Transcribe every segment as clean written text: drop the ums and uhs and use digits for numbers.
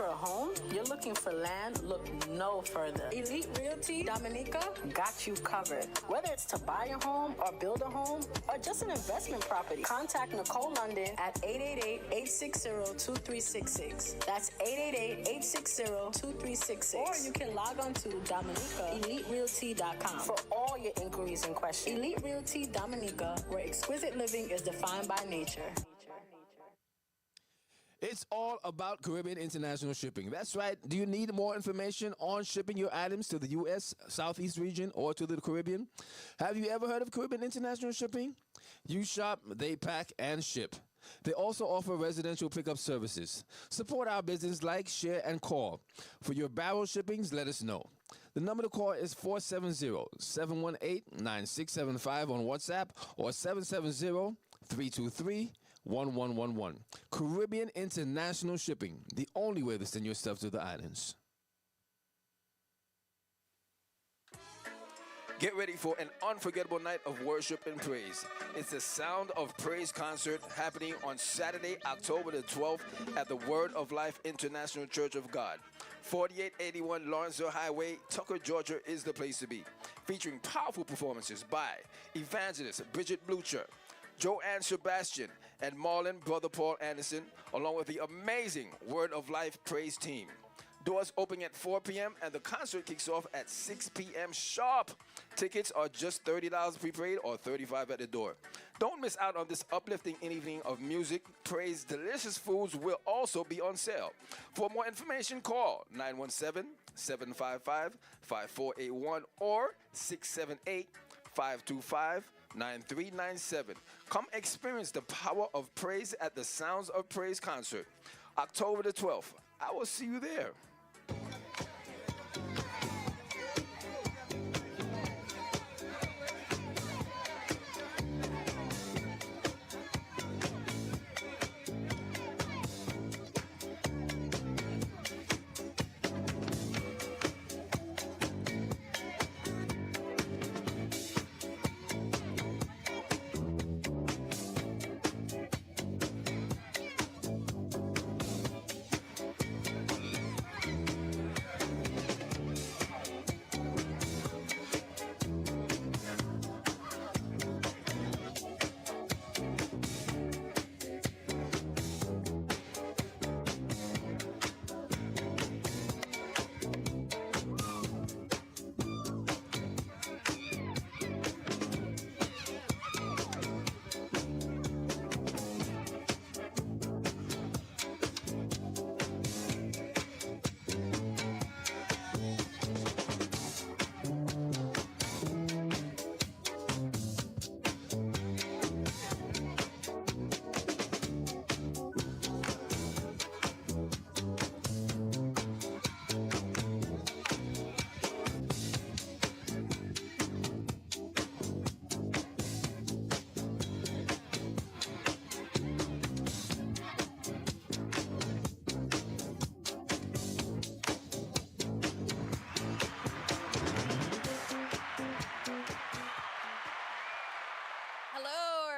a home? You're looking for land? Look no further. Elite Realty Dominica got you covered. Whether it's to buy a home or build a home or just an investment property, contact Nicole London at 888-860-2366. That's 888-860-2366. Or you can log on to DominicaEliteRealty.com for all your inquiries and questions. Elite Realty Dominica, where exquisite living is defined by nature. It's all about Caribbean International Shipping. That's right. Do you need more information on shipping your items to the U.S. Southeast region or to the Caribbean? Have you ever heard of Caribbean International Shipping? You shop, they pack, and ship. They also offer residential pickup services. Support our business, like, share, and call. For your barrel shippings, let us know. The number to call is 470-718-9675 on WhatsApp or 770-323-1111. Caribbean International Shipping, the only way to send your stuff to the islands. Get ready for an unforgettable night of worship and praise. It's the Sound of Praise concert happening on Saturday, October the 12th at the Word of Life International Church of God. 4881 Lawrenceville Highway, Tucker, Georgia is the place to be. Featuring powerful performances by evangelist Bridget Blucher, Joanne Sebastian, and Marlon Brother Paul Anderson, along with the amazing Word of Life praise team. Doors open at 4 p.m. and the concert kicks off at 6 p.m. sharp. Tickets are just $30 prepaid or $35 at the door. Don't miss out on this uplifting evening of music, praise. Delicious foods will also be on sale. For more information, call 917-755-5481 or 678-525-9397. Come experience the power of praise at the Sounds of Praise concert, October the 12th. I will see you there.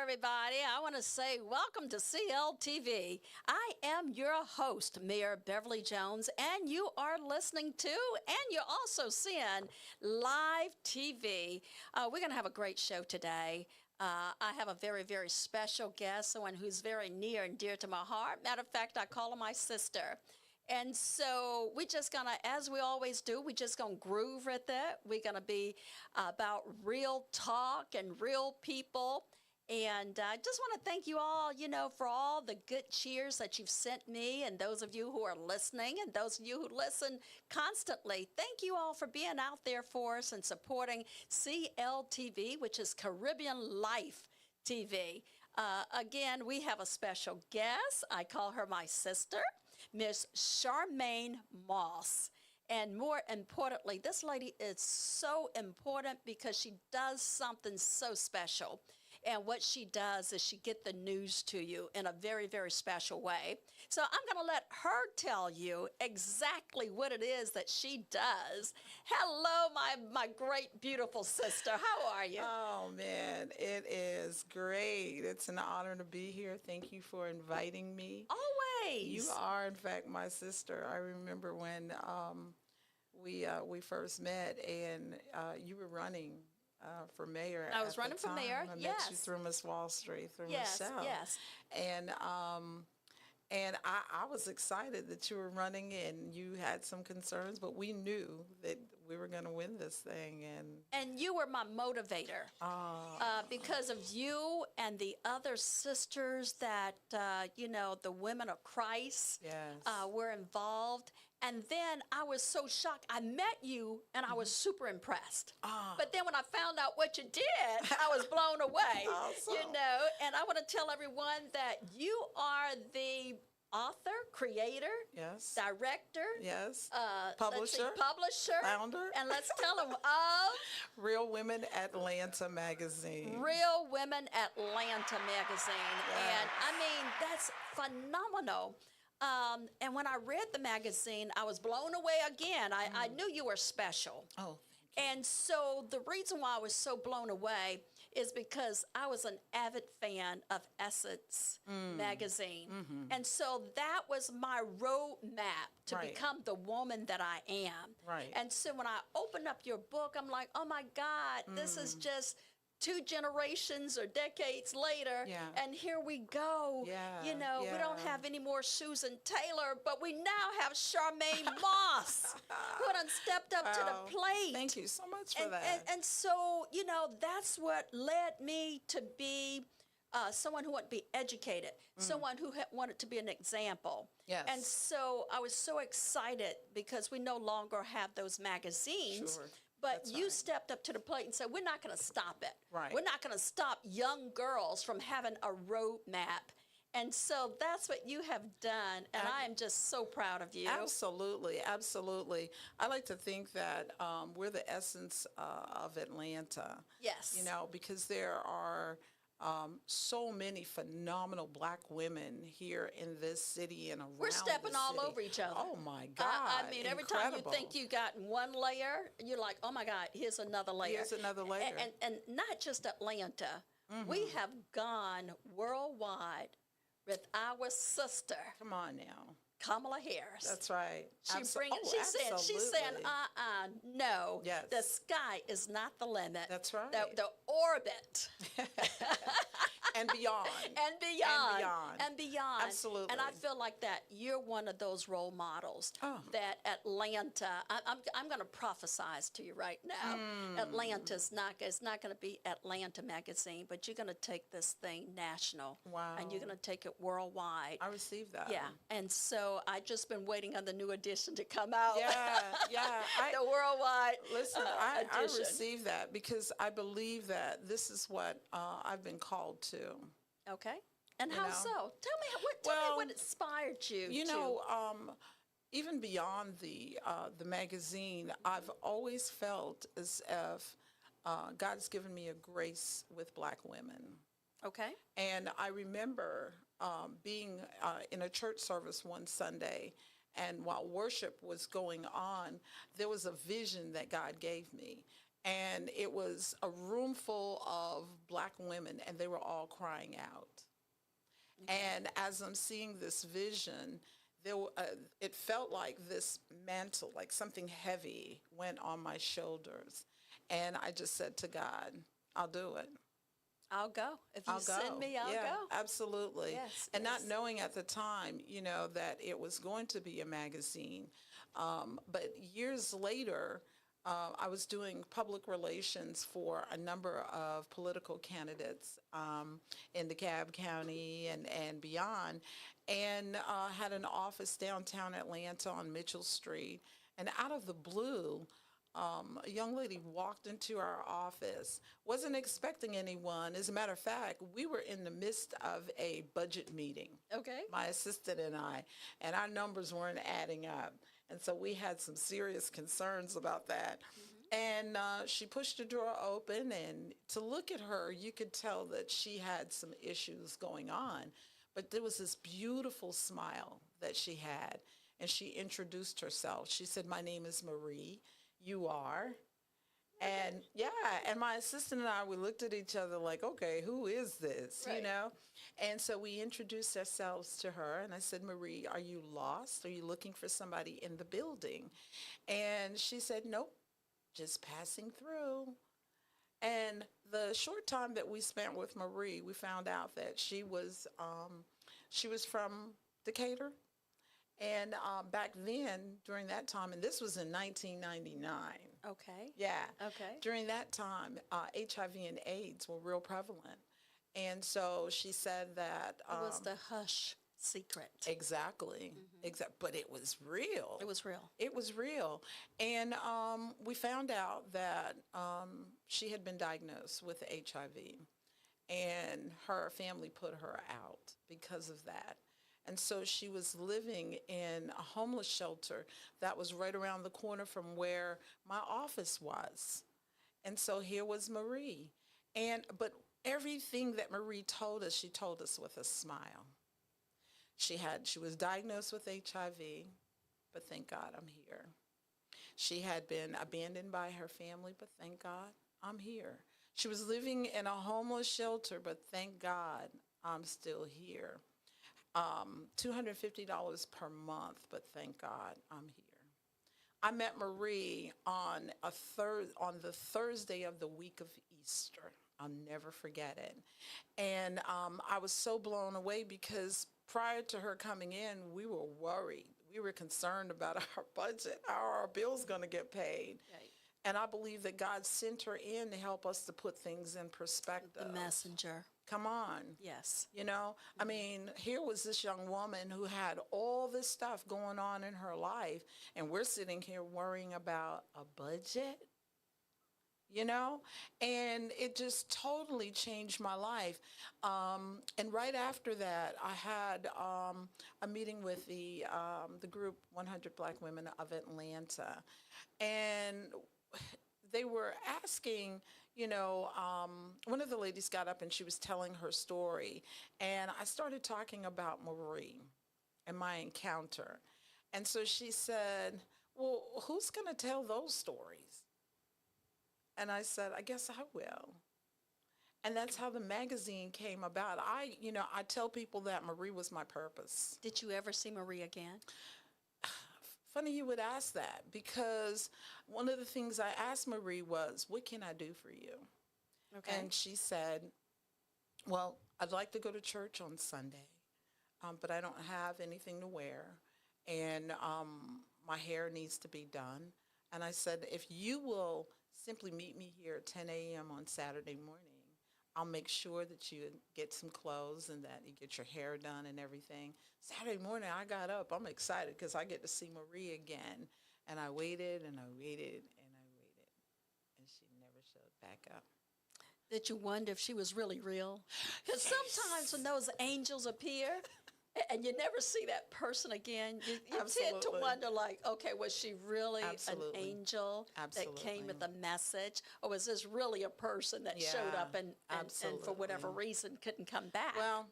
Everybody, I want to say welcome to CLTV. I am your host, Mayor Beverly Jones, and you are listening to, and you're also seeing live TV. We're going to have a great show today. I have a very, very special guest, someone who's very near and dear to my heart. Matter of fact, I call her my sister. And so we're just going to, as we always do, we're just going to groove with it. We're going to be about real talk and real people. And I just want to thank you all, for all the good cheers that you've sent me, and those of you who are listening and those of you who listen constantly. Thank you all for being out there for us and supporting CLTV, which is Caribbean Life TV. Again, we have a special guest. I call her my sister, Miss Charmaine Moss. And more importantly, this lady is so important because she does something so special. And what she does is she get the news to you in a very, very special way. So I'm going to let her tell you exactly what it is that she does. Hello, my great, beautiful sister. How are you? Oh man, it is great. It's an honor to be here. Thank you for inviting me. Always. You are, in fact, my sister. I remember when we first met, and you were running for mayor. I was at the running for time. mayor, I met yes. you through Miss Wall Street, through Yes, Michelle. yes. And I was excited that you were running, and you had some concerns, but we knew that we were going to win this thing. And you were my motivator because of you and the other sisters that, the women of Christ Yes. were involved. And then I was so shocked. I met you and I was super impressed. But then when I found out what you did, I was blown away. Awesome. And I want to tell everyone that you are the author, creator, Yes. director, Yes. let's see, publisher, founder. and let's tell them of Real Women Atlanta magazine. Real Women Atlanta magazine. And I mean, that's phenomenal. And when I read the magazine, I was blown away again. I knew you were special. Oh, And so the reason why I was so blown away is because I was an avid fan of Essence magazine. And so that was my roadmap to Right. become the woman that I am. Right. And so when I opened up your book, I'm like, oh my God, this is just 2 generations or decades later, Yeah. and here we go. Yeah, We don't yeah. have any more Susan Taylor, but we now have Charmaine Moss, who done stepped up to Wow. the plate. Thank you so much for And, that. and so, that's what led me to be someone who wanted to be educated, someone who wanted to be an example. Yes. And so I was so excited because we no longer have those magazines. Sure. But That's you right. stepped up to the plate and said, we're not going to stop it. Right. We're not going to stop young girls from having a roadmap. And so that's what you have done. And I am just so proud of you. Absolutely, absolutely. I like to think that we're the essence of Atlanta. Yes. Because there are so many phenomenal Black women here in this city and around. We're stepping the all city. over each other. Oh my God! I mean, every time you Incredible. think you got one layer, you're like, oh my God, here's another layer. Here's another layer. And not just Atlanta. We have gone worldwide with our sister, Come on now. Kamala Harris. That's right. She's saying, absolutely. no. Yes. The sky is not the limit. That's right. The orbit. And beyond. And beyond. And beyond. And beyond. Absolutely. And I feel like that you're one of those role models that Atlanta, I'm going to prophesize to you right now. Atlanta's it's not going to be Atlanta magazine, but you're going to take this thing national. Wow. And you're going to take it worldwide. I received that. Yeah. And so I just been waiting on the new edition to come out. Yeah. The worldwide Listen, I edition. received that because I believe that this is what I've been called to. Okay. And You how know? so? Tell me what inspired you. You to, know, even beyond the magazine, I've always felt as if God has given me a grace with Black women. Okay. And I remember being in a church service one Sunday, and while worship was going on, there was a vision that God gave me. And it was a room full of Black women, and they were all crying out. And as I'm seeing this vision, it felt like this mantle, like something heavy went on my shoulders. And I just said to God, I'll do it. I'll go. If you I'll go. send me, I'll Yeah, go. absolutely. Yes, and yes. not knowing at the time, that it was going to be a magazine. But years later, I was doing public relations for a number of political candidates in DeKalb County and beyond, and had an office downtown Atlanta on Mitchell Street. And out of the blue, a young lady walked into our office, wasn't expecting anyone. As a matter of fact, we were in the midst of a budget meeting, Okay. my assistant and I, and our numbers weren't adding up. And so we had some serious concerns about that. And she pushed the drawer open, and to look at her, you could tell that she had some issues going on. But there was this beautiful smile that she had, and she introduced herself. She said, "My name is Marie. You are?" And yeah, and my assistant and I, we looked at each other like, okay, who is this, you Right. know? And so we introduced ourselves to her, and I said, "Marie, are you lost? Are you looking for somebody in the building?" And she said, "Nope, just passing through." And the short time that we spent with Marie, we found out that she was from Decatur. And back then, during that time, and this was in 1999, Okay. yeah. Okay. During that time, HIV and AIDS were real prevalent. And so she said that It was the hush secret. exactly, but it was real. It was real. It was real. And we found out that she had been diagnosed with HIV, and her family put her out because of that. And so she was living in a homeless shelter that was right around the corner from where my office was. And so here was Marie. But everything that Marie told us, she told us with a smile. She was diagnosed with HIV, but thank God I'm here. She had been abandoned by her family, but thank God I'm here. She was living in a homeless shelter, but thank God I'm still here. $250 per month, but thank God I'm here. I met Marie on the Thursday of the week of Easter. I'll never forget it. And I was so blown away because prior to her coming in, we were worried. We were concerned about our budget. How are our bills going to get paid? Right. And I believe that God sent her in to help us to put things in perspective. The messenger. Come on. Yes. You know, I mean, here was this young woman who had all this stuff going on in her life, and we're sitting here worrying about a budget, you know, and it just totally changed my life. And right after that, I had a meeting with the group 100 Black Women of Atlanta, and they were asking, you know, one of the ladies got up and she was telling her story, and I started talking about Marie and my encounter. And so she said, "Well, who's going to tell those stories?" And I said, "I guess I will." And that's how the magazine came about. I tell people that Marie was my purpose. Did you ever see Marie again? Funny you would ask that, because one of the things I asked Marie was, "What can I do for you?" Okay. And she said, "Well, I'd like to go to church on Sunday, but I don't have anything to wear, and my hair needs to be done." And I said, "If you will simply meet me here at 10 a.m. on Saturday morning, I'll make sure that you get some clothes and that you get your hair done and everything." Saturday morning, I got up. I'm excited because I get to see Marie again. And I waited and I waited and I waited, and she never showed back up. Did you wonder if she was really real? Because sometimes when those angels appear and you never see that person again, you tend to Absolutely. wonder, like, okay, was she really Absolutely. an angel that came with a message? Or was this really a person that showed Yeah, up and for whatever absolutely. reason couldn't come back? Well,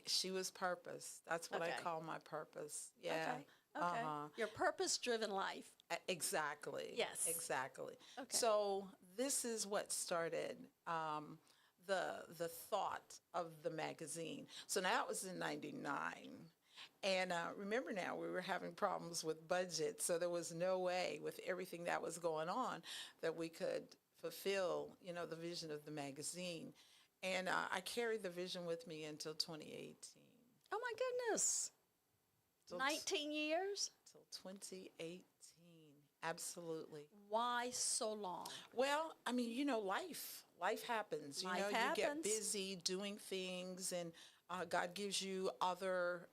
she was purpose. That's what I Okay. call my purpose. Yeah. Okay. Okay. Your purpose-driven life. Exactly. Yes. Exactly. Okay. So this is what started the thought of the magazine. So now it was in '99. And remember now, we were having problems with budget, so there was no way with everything that was going on that we could fulfill, you know, the vision of the magazine. And I carried the vision with me until 2018. Oh, my goodness. Till 19 years? Till 2018. Absolutely. Why so long? Well, I mean, you know, life happens. You Life know, you get happens. busy doing things, and God gives you other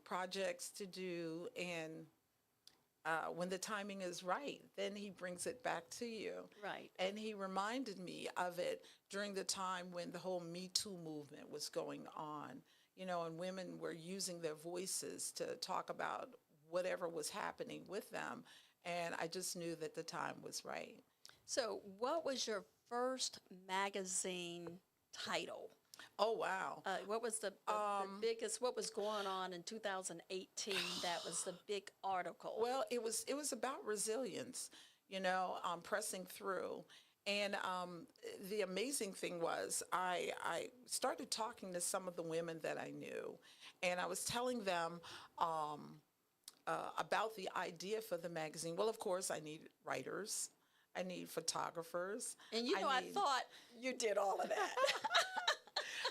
projects to do. And when the timing is right, then He brings it back to you. Right. And He reminded me of it during the time when the whole Me Too movement was going on, you know, and women were using their voices to talk about whatever was happening with them. And I just knew that the time was right. So, what was your first magazine title? Oh, wow. What was the biggest, what was going on in 2018 that was the big article? Well, it was about resilience, pressing through. And the amazing thing was, I started talking to some of the women that I knew, and I was telling them about the idea for the magazine. Well, of course, I need writers, I need photographers. And I need- thought you did all of that.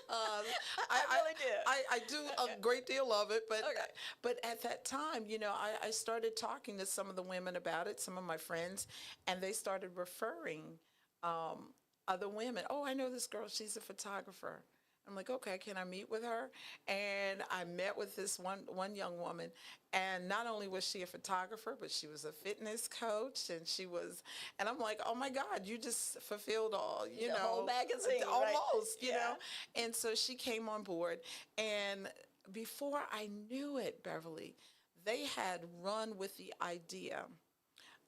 I really did. I do a great deal of it, but Okay. but at that time, I started talking to some of the women about it, some of my friends, and they started referring other women. Oh, I know this girl. She's a photographer. I'm like, okay, can I meet with her? And I met with this one young woman, and not only was she a photographer, but she was a fitness coach, and I'm like, oh my God, you just fulfilled all, The whole magazine, right? almost, you Yeah. know. And so she came on board, and before I knew it, Beverly, they had run with the idea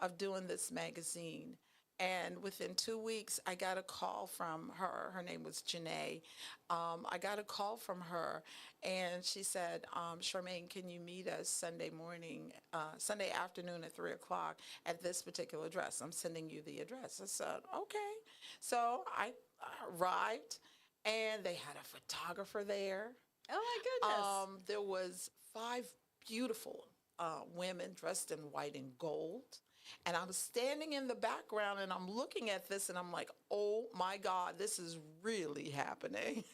of doing this magazine. And within 2 weeks, I got a call from her. Her name was Janae. I got a call from her, and she said, Charmaine, can you meet us Sunday afternoon at 3 o'clock at this particular address? I'm sending you the address. I said, okay. So I arrived, and they had a photographer there. Oh my goodness. There was 5 beautiful women dressed in white and gold. And I'm standing in the background, and I'm looking at this, and I'm like, oh my God, this is really happening.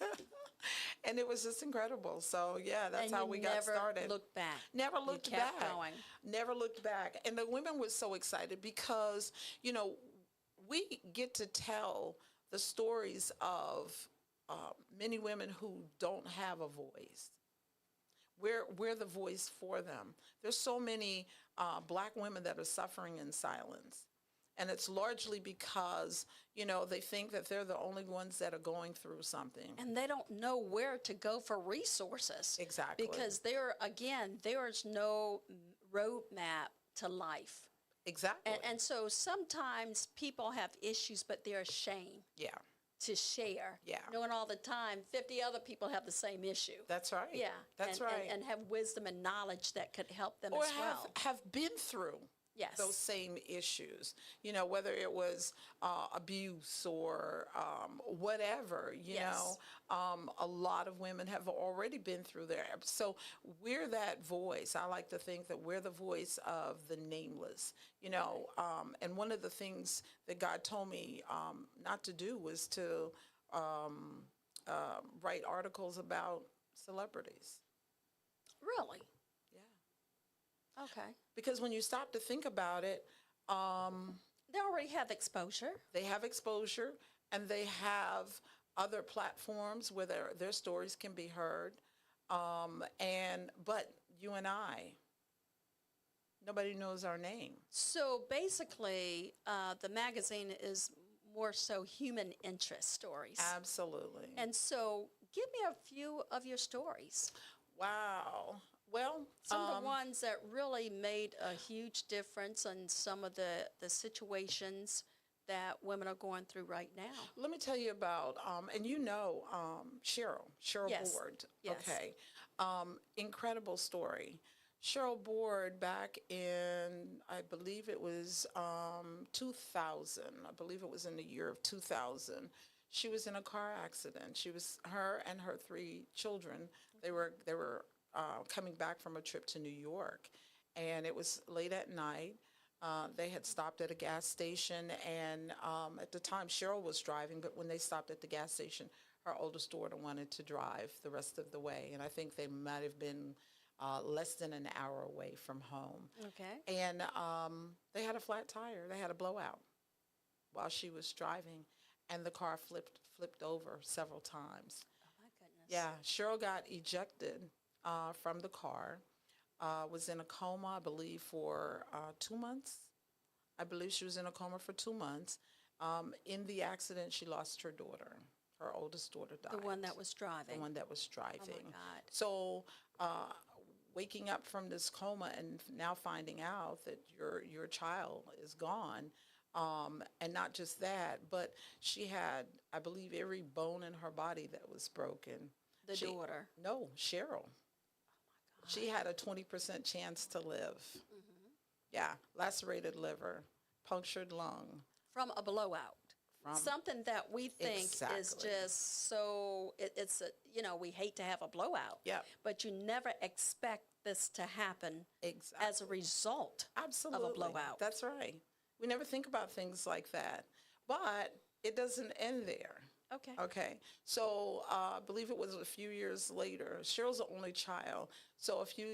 And it was just incredible. So yeah, that's And how you we got started. Never looked back. Never You looked kept back. going. Never looked back. And the women were so excited because, we get to tell the stories of many women who don't have a voice. We're the voice for them. There's so many black women that are suffering in silence. And it's largely because, they think that they're the only ones that are going through something. And they don't know where to go for resources. Exactly. Because there's no roadmap to life. Exactly. And so sometimes people have issues, but they're ashamed Yeah, to share. Yeah. Knowing all the time 50 other people have the same issue. that's right. Yeah. That's and, right. And have wisdom and knowledge that could help them Or as well. have been through Yes. those same issues, whether it was abuse or whatever, Yes. a lot of women have already been through there. So we're that voice. I like to think that we're the voice of the nameless, and one of the things that God told me not to do was to write articles about celebrities. Really? Yeah. Okay. Because when you stop to think about it, They already have exposure. they have exposure, and they have other platforms where their stories can be heard. But you and I, nobody knows our name. So basically, the magazine is more so human interest stories. Absolutely. And so give me a few of your stories. Wow. Well, Some of the ones that really made a huge difference in some of the situations that women are going through right now. let me tell you about, and Cheryl Yes. Board. Yes. Okay. Incredible story. Cheryl Board, back in, I believe it was 2000. I believe it was in the year of 2000. She was in a car accident. Her and her 3 children. They were coming back from a trip to New York, and it was late at night. They had stopped at a gas station, and at the time Cheryl was driving, but when they stopped at the gas station, her oldest daughter wanted to drive the rest of the way, and I think they might have been less than an hour away from home. Okay. And they had a flat tire. They had a blowout while she was driving, and the car flipped over several times. Oh my goodness. Yeah, Cheryl got ejected from the car, was in a coma, I believe, for 2 months. I believe she was in a coma for 2 months. In the accident, she lost her daughter. Her oldest daughter died. The one that was driving. The one that was driving. God. So waking up from this coma and now finding out that your child is gone, And not just that, but she had, I believe, every bone in her body that was broken. The daughter. No, Cheryl. She had a 20% chance to live. Yeah, lacerated liver, punctured lung. From a blowout. Something that we think is Exactly. just so, it's a, we hate to have a blowout. Yep. But you never expect this to happen Exactly. as a result Absolutely. of a blowout. That's right. We never think about things like that. But it doesn't end there. Okay. Okay. So I believe it was a few years later. Cheryl's the only child. So a few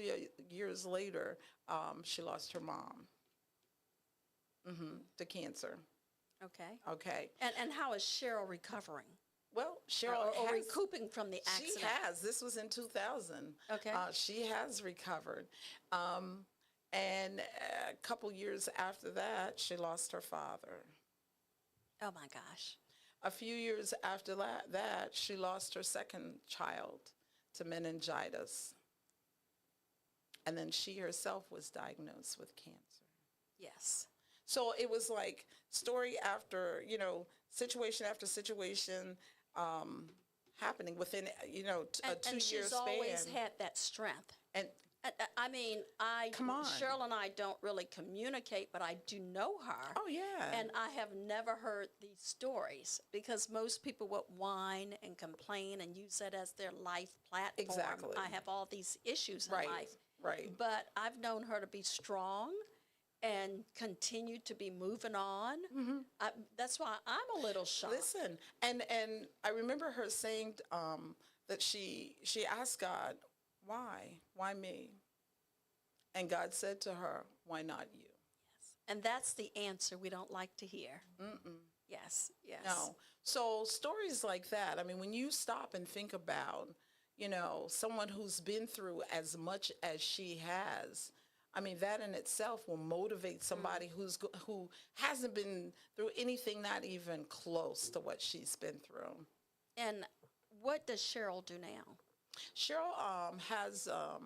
years later, she lost her mom to cancer. Okay. Okay. And how is Cheryl recovering? Well, Cheryl Or has, recouping from the accident? she has. This was in 2000. Okay. She has recovered. And a couple years after that, she lost her father. Oh my gosh. A few years after that, she lost her second child to meningitis. And then she herself was diagnosed with cancer. Yes. So it was like story after, situation after situation happening within, a 2-year And she's span. always had that strength. And I mean, Come on. Cheryl and I don't really communicate, but I do know her. oh, yeah. And I have never heard these stories because most people would whine and complain and use that as their life platform. Exactly. I have all these issues in Right, life. right. But I've known her to be strong and continue to be moving on. That's why I'm a little shocked. Listen, and I remember her saying that she asked God, why me? And God said to her, why not you? And that's the answer we don't like to hear. Yes, yes. No. So stories like that, I mean, when you stop and think about, someone who's been through as much as she has, I mean, that in itself will motivate somebody who hasn't been through anything, not even close to what she's been through. And what does Cheryl do now? Cheryl has a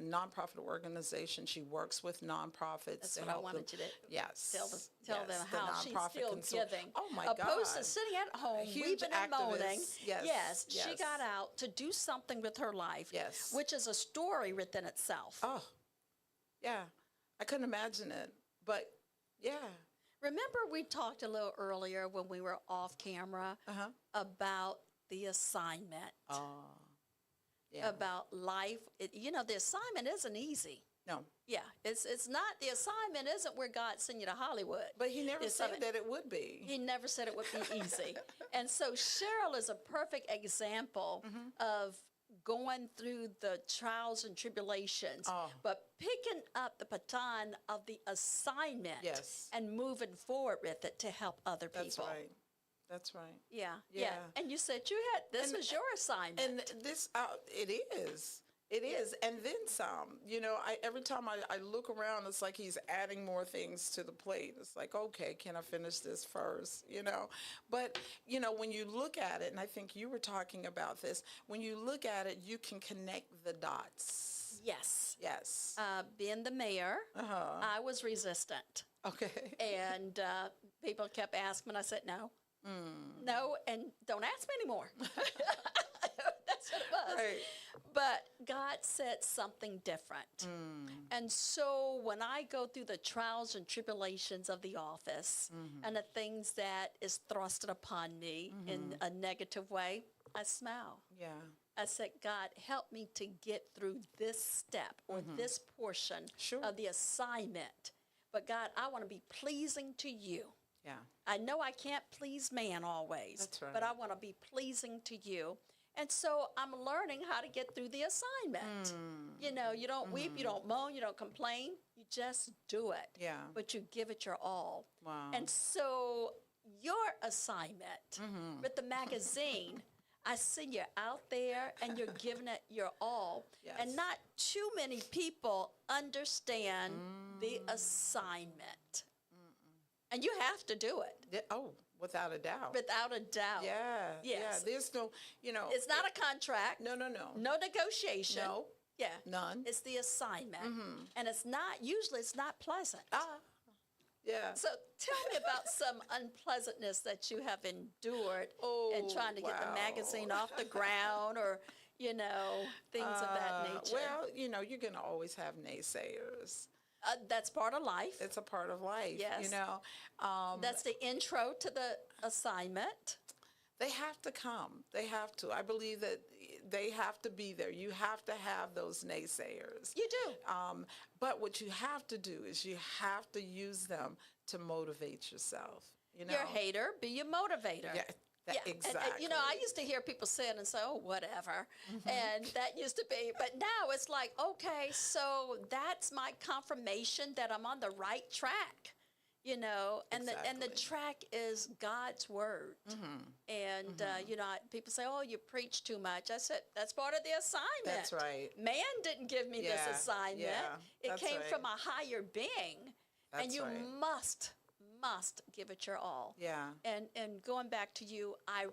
nonprofit organization. She works with nonprofits. That's to what I help wanted them. you to Yes. tell yes, them the how she's nonprofit still giving. Oh my Opposed to God. sitting at home, Huge weeping and moaning. activist. Yes, Yes, she yes. got out to do something with her life. Yes. Which is a story within itself. Oh, yeah. I couldn't imagine it. But yeah. Remember we talked a little earlier when we were off camera about the assignment, Yeah. about life. The assignment isn't easy. No. Yeah, it's not, the assignment isn't where God sent you to Hollywood. But he never The said assignment- that it would be. He never said it would be easy. And so Cheryl is a perfect example of going through the trials and tribulations, but picking up the baton of the assignment Yes. and moving forward with it to help other people. That's right. That's right. Yeah, yeah. Yeah. And you said this was your assignment. And this, it is. It is. And then some. Every time I look around, it's like he's adding more things to the plate. It's like, okay, can I finish this first? But, when you look at it, and I think you were talking about this, when you look at it, you can connect the dots. Yes. Yes. Being the mayor, I was resistant. Okay. And people kept asking me, and I said, no. No, and don't ask me anymore. That's what it was. Right. But God said something different. And so when I go through the trials and tribulations of the office and the things that is thrusted upon me in a negative way, I smile. Yeah. I said, God, help me to get through this step or this portion Sure. of the assignment. But God, I want to be pleasing to you. Yeah. I know I can't please man always, That's right. but I want to be pleasing to you. And so I'm learning how to get through the assignment. You don't weep, you don't moan, you don't complain. You just do it. Yeah. But you give it your all. Wow. And so your assignment with the magazine, I see you out there and you're giving it your all. Yes. And not too many people understand the assignment. And you have to do it. Without a doubt. Without a doubt. Yeah. Yes. Yeah. There's no, It's not a contract. No. No negotiation. No. Yeah. None. It's the assignment. And usually it's not pleasant. Yeah. So tell me about some unpleasantness that you have endured in Oh, trying to get the wow. magazine off the ground, or, things of that nature. Well, you're going to always have naysayers. That's part of life. It's a part of life, Yes. Um, That's the intro to the assignment. they have to come. They have to. I believe that they have to be there. You have to have those naysayers. You do. But what you have to do is you have to use them to motivate yourself. You're a hater, be your motivator. Yeah, exactly. And, I used to hear people say it and say, oh, whatever. And that used to be, but now it's like, okay, so that's my confirmation that I'm on the right track, and the Exactly. track is God's word. And, people say, oh, you preach too much. I said, that's part of the assignment. That's right. Man didn't give me this Yeah, assignment. yeah, It that's came right. from a higher being. And That's you right. must give it your all. Yeah. And going back to you, I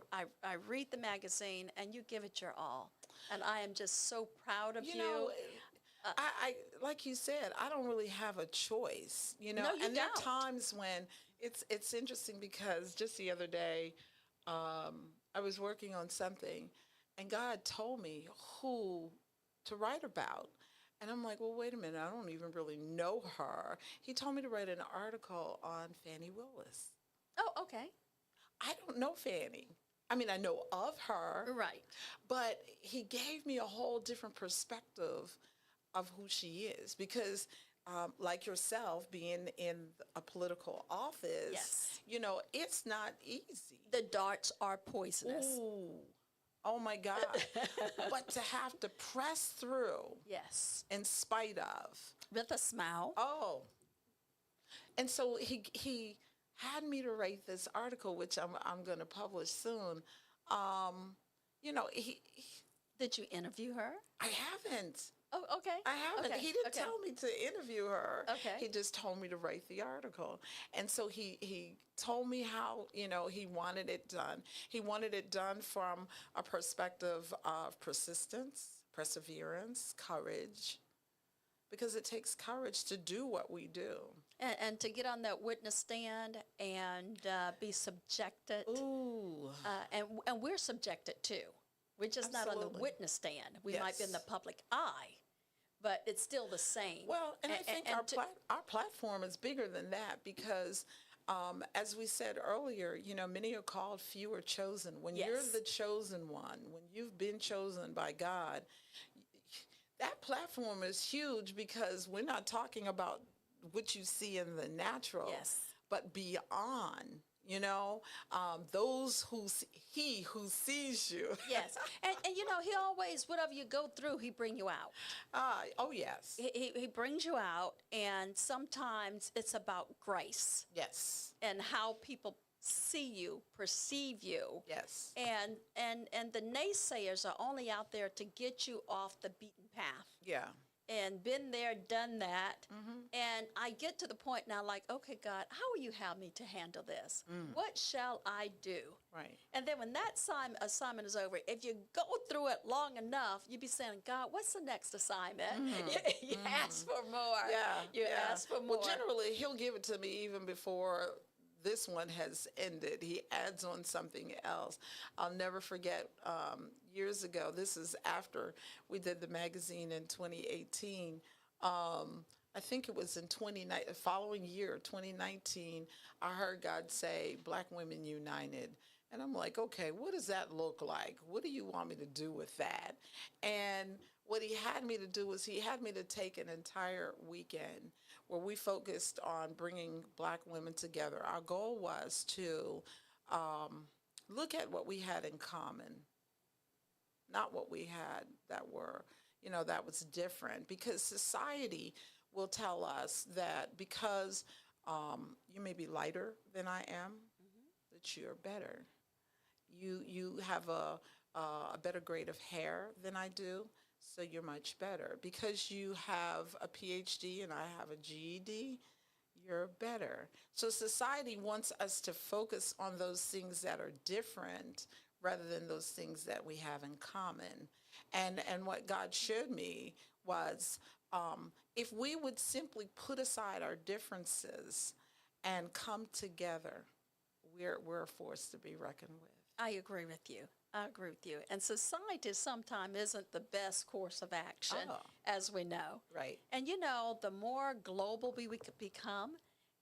read the magazine and you give it your all. And I am just so proud of you. I like you said, I don't really have a choice, No, you and there are don't. times when it's interesting because just the other day, I was working on something, and God told me who to write about. And I'm like, well, wait a minute, I don't even really know her. He told me to write an article on Fannie Willis. Oh, okay. I don't know Fannie. I mean, I know of her, Right. but he gave me a whole different perspective of who she is because like yourself being in a political office, Yes. it's not easy. The darts are poisonous. Ooh, oh my God. But to have to press through Yes. in spite of, With a smile. oh. And so he had me to write this article, which I'm going to publish soon. He Did you interview her? I haven't. Oh, okay. I haven't. Okay. He didn't Okay. tell me to interview her. Okay. He just told me to write the article. And so he told me how, he wanted it done. He wanted it done from a perspective of persistence, perseverance, courage, because it takes courage to do what we do. And to get on that witness stand and be subjected. Ooh. And we're subjected too. We're just not on the Absolutely. witness stand. We might be in the Yes. public eye, but it's still the same. Well, and I think and our platform is bigger than that because, as we said earlier, many are called, few are chosen. When you're Yes. the chosen one, when you've been chosen by God, that platform is huge because we're not talking about what you see in the natural, Yes. but beyond. Those he who sees you. Yes, and he always, whatever you go through, he bring you out. Oh yes, He brings you out, and sometimes it's about grace yes, and how people see you, perceive you. yes. And the naysayers are only out there to get you off the beaten path. Yeah. And been there, done that. Mm-hmm. And I get to the point now, like, okay, God, how will you have me to handle this? What shall I do? Right. And then when that assignment is over, if you go through it long enough, you'll be saying, God, what's the next assignment? You ask for more. Yeah. You yeah. ask for more. Well, generally, he'll give it to me even before this one has ended. He adds on something else. I'll never forget years ago, this is after we did the magazine in 2018. I think it was in the following year, 2019, I heard God say, Black Women United. And I'm like, okay, what does that look like? What do you want me to do with that? And what he had me to do was he had me to take an entire weekend where we focused on bringing Black women together. Our goal was to look at what we had in common, not what we had that were, that was different. Because society will tell us that because you may be lighter than I am, that you're better. You have a better grade of hair than I do, so you're much better. Because you have a PhD and I have a GED, you're better. So society wants us to focus on those things that are different rather than those things that we have in common. And what God showed me was if we would simply put aside our differences and come together, we're a force to be reckoned with. I agree with you. I agree with you. And society sometimes isn't the best course of action, as we know. Right. And you know, the more global we could become,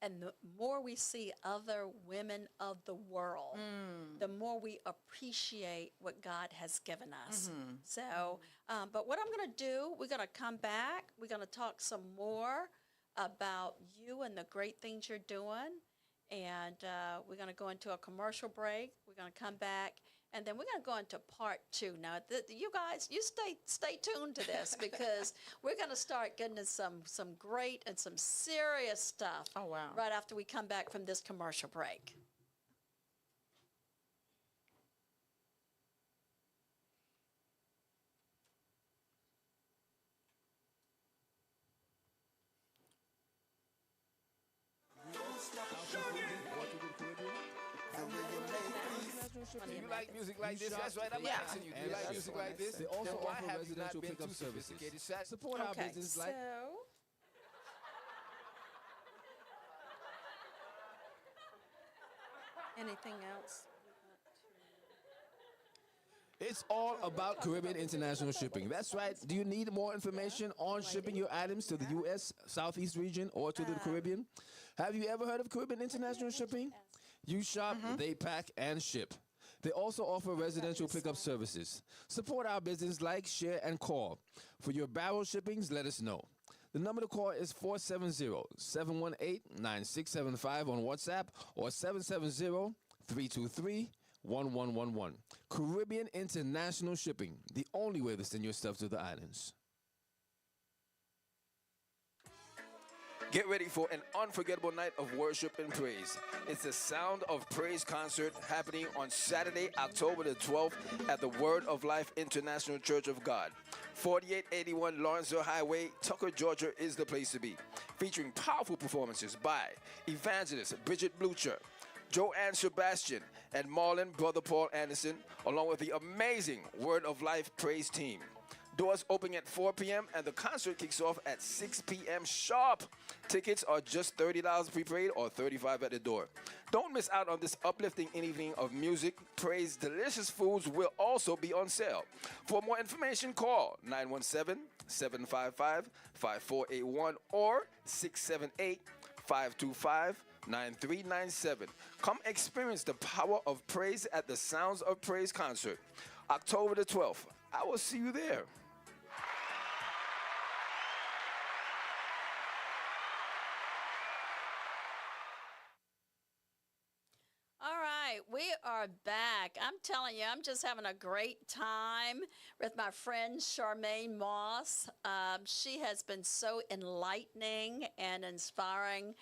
and the more we see other women of the world, the more we appreciate what God has given us. So, but what I'm going to do, we're going to come back. We're going to talk some more about you and the great things you're doing. And we're going to go into a commercial break. We're going to come back. And then we're going to go into part 2. Now, you guys, you stay tuned to this because we're going to start getting into some great and some serious stuff. Oh, wow. Right after we come back from this commercial break. You like music like this? That's right. I'm asking you. Do you like music like this? They also Then why offer have you not residential been pickup too services. sophisticated? Support our business like Anything else? It's all about Caribbean International Shipping. That's right. Do you need more information on shipping your items to the U.S. Southeast region or to the Caribbean? Have you ever heard of Caribbean International Shipping? You shop, they pack, and ship. They also offer residential pickup services. Support our business, like, share, and call. For your barrel shippings, let us know. The number to call is 470-718-9675 on WhatsApp or 770-323-1111. Caribbean International Shipping, the only way to send your stuff to the islands. Get ready for an unforgettable night of worship and praise. It's the Sound of Praise concert happening on Saturday, October the 12th at the Word of Life International Church of God. 4881 Lawrenceville Highway, Tucker, Georgia is the place to be. Featuring powerful performances by evangelist Bridget Blucher, Joanne Sebastian, and Marlon Brother Paul Anderson, along with the amazing Word of Life praise team. Doors open at 4 p.m. and the concert kicks off at 6 p.m. sharp. Tickets are just $30 prepaid or $35 at the door. Don't miss out on this uplifting evening of music, praise. Delicious foods will also be on sale. For more information, call 917-755-5481 or 678-525-9397. Come experience the power of praise at the Sounds of Praise concert, October the 12th. I will see you there. All right, we are back. I'm telling you, I'm just having a great time with my friend Charmaine Moss. She has been so enlightening and inspiring,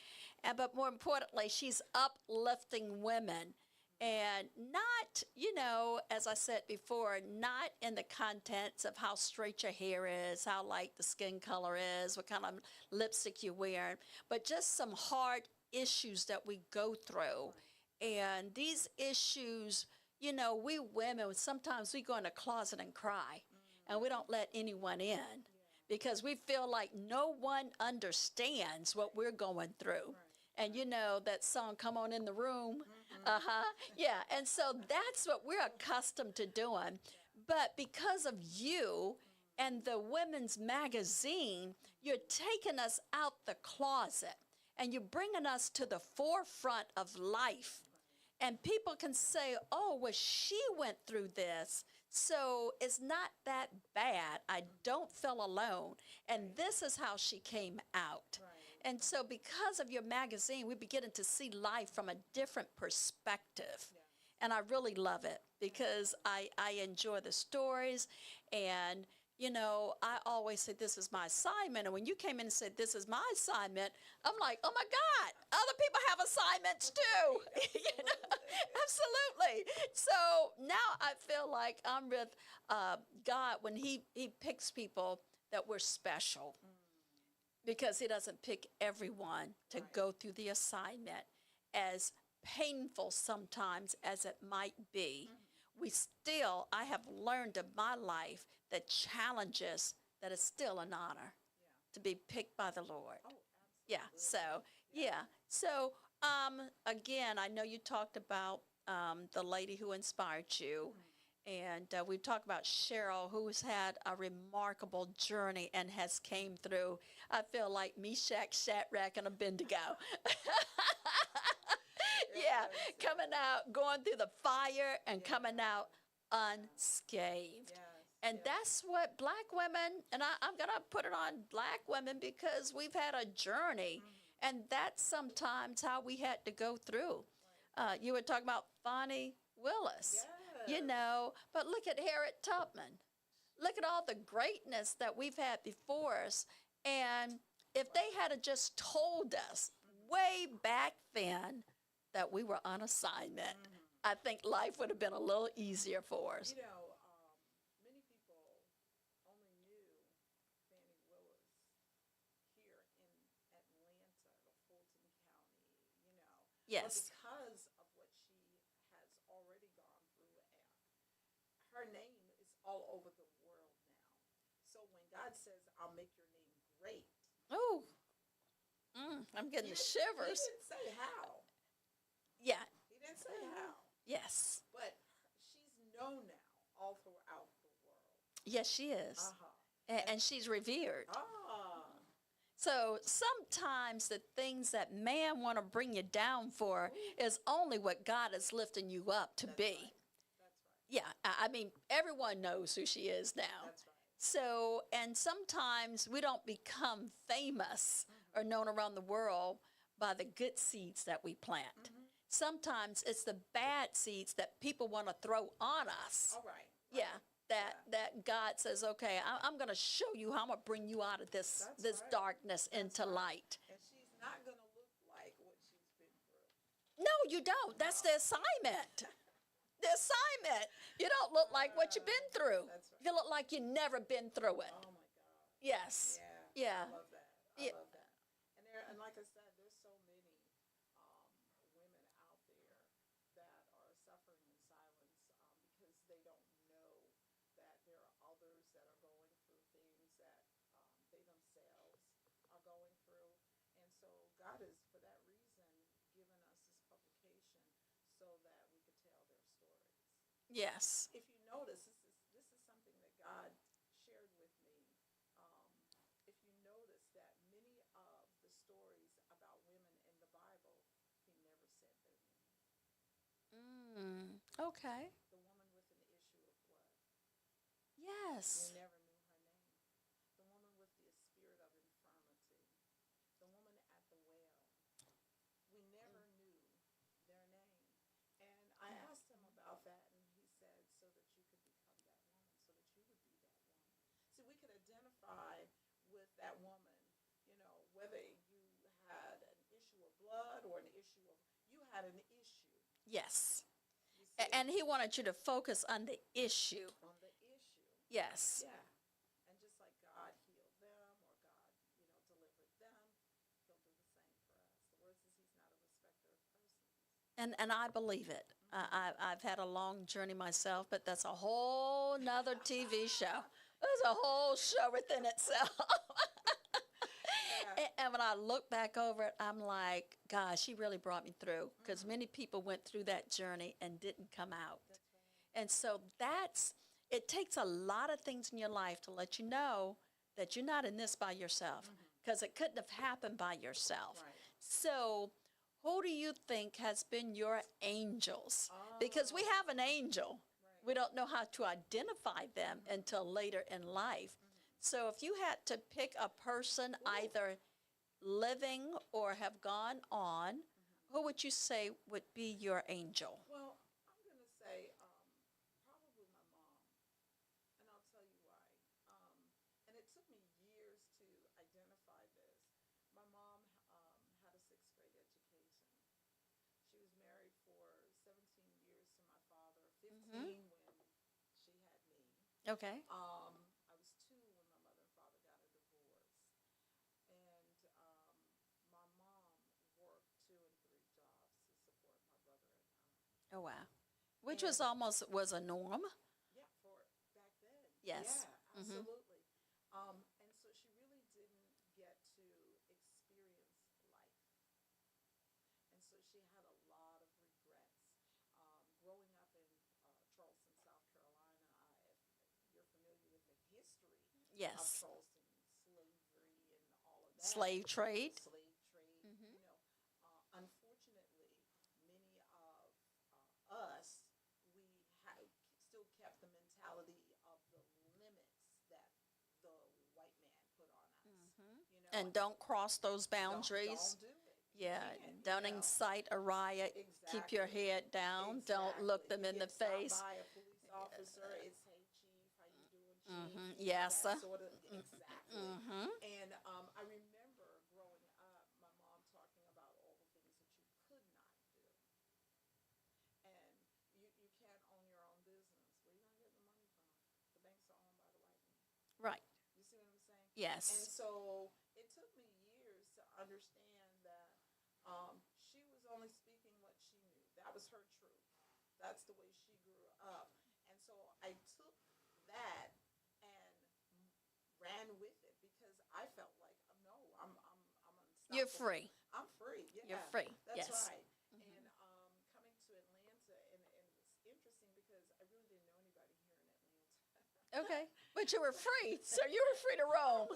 but more importantly, she's uplifting women. And not, you know, as I said before, not in the contents of how straight your hair is, how light the skin color is, what kind of lipstick you're wearing, but just some hard issues that we go through. And these issues, you know, we women, sometimes we go in a closet and cry, and we don't let anyone in because we feel like no one understands what we're going through. And you know that song, Come On in the Room? Yeah, and so that's what we're accustomed to doing. But because of you and the Women's Magazine, you're taking us out the closet and you're bringing us to the forefront of life. And people can say, oh, well, she went through this, so it's not that bad. I don't feel alone. And this is how she came out. And so because of your magazine, we're beginning to see life from a different perspective. And I really love it because I enjoy the stories. And, you know, I always say this is my assignment. And when you came in and said this is my assignment, I'm like, oh, my God, other people have assignments too. You know? Absolutely. So now I feel like I'm with God when he picks people that we're special. Because he doesn't pick everyone to go through the assignment. As painful sometimes as it might be, I have learned in my life that challenges, that it's still an honor to be picked by the Lord. So Again, I know you talked about the lady who inspired you, and we've talked about Cheryl, who's had a remarkable journey and has came through. I feel like Meshach, Shadrach, and Abednego. Yeah, coming out, going through the fire, and coming out unscathed. And that's what black women, and I'm going to put it on black women because we've had a journey, and that's sometimes how we had to go through. You were talking about Bonnie Willis, you know, but look at Harriet Tubman. Look at all the greatness that we've had before us. And if they had just told us way back then that we were on assignment, I think life would have been a little easier for us. You know, many people only knew Fannie Willis here in Atlanta or Fulton County, you know. Yes. But because of what she has already gone through, and her name is all over the world now. So when God says, I'll make your name great. Oh, I'm getting the shivers. He didn't say how. Yeah. He didn't say how. Yes. But she's known now all throughout the world. Yes, she is. And she's revered. So sometimes the things that man want to bring you down for is only what God is lifting you up to be. Right. That's right. Yeah, I mean, everyone knows who she is now. That's right. So, and sometimes we don't become famous or known around the world by the good seeds that we plant. Sometimes it's the bad seeds that people want to throw on us. All right. Yeah, that God says, okay, I'm going to show you how I'm going to bring you out of this right. darkness into light. And she's not going to look like what she's been through. No, you don't. That's the assignment. The assignment. You don't look like what you've been through. That's right. You look like you've never been through it. Oh my God. Yes. Yeah. Yeah. I love that. Yeah. I love that. And like I said, there's so many women out there that are suffering in silence because they don't know that there are others that are going through things that they themselves are going through. And so God is, for that reason, given us this publication so that we could tell their stories. Yes. If you notice, this is something that God shared with me. If you notice that many of the stories about women in the Bible, he never said their name. Okay. The woman with an issue of blood, Yes. we never knew her name. The woman with the spirit of infirmity, the woman at the well, we never knew their name. And I asked him about that, and he said, so that you could become that woman, so that you would be that woman. See, we could identify with that woman, you know, whether you had an issue of blood or an issue of, you had an issue. Yes. You see, And he wanted you to focus on the issue. on the issue. Yes. Yeah. And just like God healed them or God, you know, delivered them, he'll do the same for us. The word says he's not a respecter of persons. And I believe it. I've had a long journey myself, but that's a whole nother TV show. There's a whole show within itself. And when I look back over it, I'm like, gosh, he really brought me through, because many people went through that journey and didn't come out. And so it takes a lot of things in your life to let you know that you're not in this by yourself, because it couldn't have happened by yourself. Right. So who do you think has been your angels? Because we have an angel. We don't know how to identify them until later in life. So if you had to pick a person either living or have gone on, who would you say would be your angel? Well, I'm going to say probably my mom, and I'll tell you why. And it took me years to identify this. My mom had a sixth grade education. She was married for 17 years to my father, 15 when she had me. Okay. I was 2 when my mother and father got a divorce. And my mom worked 2 and 3 jobs to support my brother and I. Oh, wow. Which was almost was a norm. Yeah, for back then. Yes. Yeah, absolutely. And so she really didn't get to experience life. And so Yes. Charleston slavery and all of that. Slave trade. Slave trade. Unfortunately, many of us, we still kept the mentality of the limits that the white man put on us. And don't cross those boundaries. Don't do it. Yeah, can't, don't incite a riot. Keep your Exactly. head down. Don't look them You in the get stopped face. by a police officer. It's, hey, chief, how you doing, chief? Yes. That sort of, exactly. And I remember growing up, my mom talking about all the things that you could not do. And you can't own your own business. Where are you going to get the money from? The banks are owned by the white man. Right. You see what I'm saying? Yes. And so it took me years to understand that she was only speaking what she knew. That was her truth. That's the way she grew up. And so I took that and ran with it because I felt like, no, I'm unstoppable. You're free. I'm free. Yeah. You're free. That's Yes. right. And coming to Atlanta, and it was interesting because I really didn't know anybody here in Atlanta. Okay. But you were free, so you were free to roam.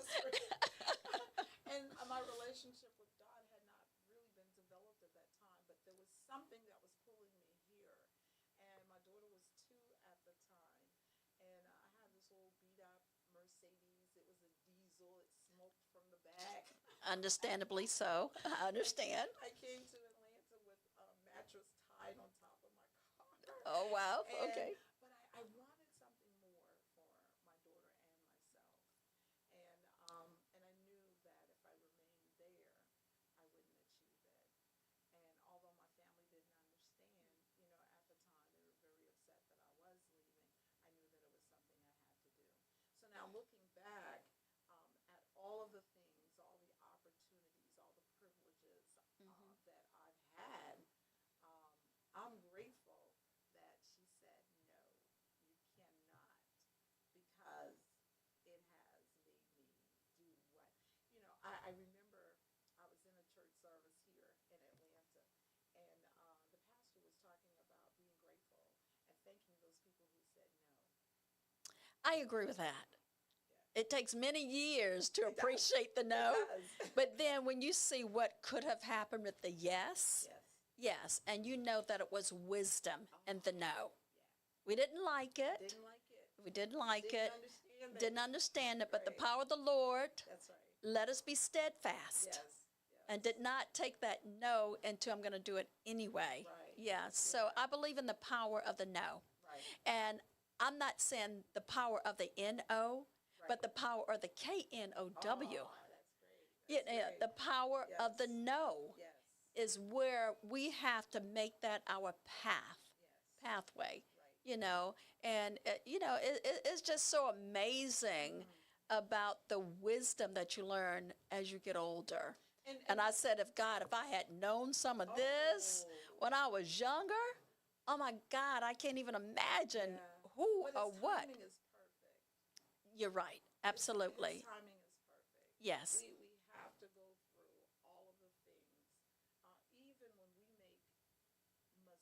And my relationship with God had not really been developed at that time, but there was something that was pulling me here. And my daughter was 2 at the time, and I had this old beat up Mercedes. It was a diesel. It smoked from the back. Understandably so. I understand. I came to Atlanta with a mattress tied on top of my car. Oh, wow. And- Okay. But I wanted something more for my daughter and myself. And I knew that if I remained there, I wouldn't achieve it. And although my family didn't understand, at the time they were very upset that I was leaving, I knew that it was something I had to do. So now looking back at all of the things, all the opportunities, all the privileges that I've had, I'm grateful that she said, no, you cannot, because it has made me do what, I remember I was in a church service here in Atlanta, and the pastor was talking about being grateful and thanking those people who said no. I agree with that. It takes many years to It does. appreciate the no. It does. But then when you see what could have happened with the yes, Yes. yes, and you know that it was wisdom in the no. We didn't like it. Didn't like it. We didn't like Didn't it. understand it. Didn't understand it. But the Right. power of the Lord That's right. let us be steadfast. Yes. And did not take that no into I'm going to do it anyway. Right. Yeah. So I believe in the power of the no. Right. And I'm not saying the power of the N-O, but the power of the K-N-O-W. Oh, that's great. Yeah, That's great. the power of the Yes. no Yes. is where we have to make that our pathway, and it's just so amazing about the wisdom that you learn as you get older. And I said, if I had known some of this when I was younger, oh my God, I can't even imagine who But or his what. timing is perfect. You're right, absolutely. His timing is perfect. Yes. We have to go through all of the things, even when we make mistakes. And I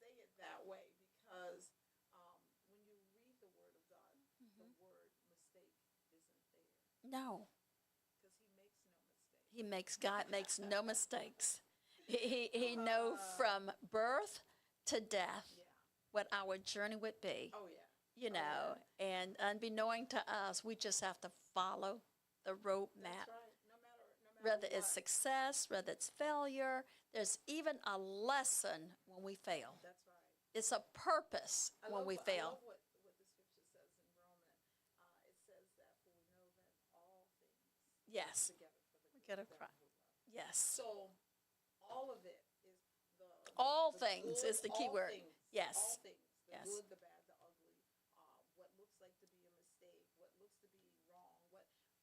say it that way because when you read the Word of God, the word mistake isn't there No. because He makes no mistakes. God makes no mistakes. He know from birth to death what our journey would be, Oh, yeah. and unbeknown to us, we just have to follow the roadmap. That's right. No matter Whether it's what. success, whether it's failure, there's even a lesson when we fail. That's right. It's a purpose I when love we what- fail. I love what the scripture says in Romans. It says that for we know that all things Yes. together for the Get good a of them cry. who love. Yes. So all of it is All the things good, is the key all word. things, Yes. all things, the Yes. good, the bad, the ugly, what looks like to be a mistake, what looks to be wrong,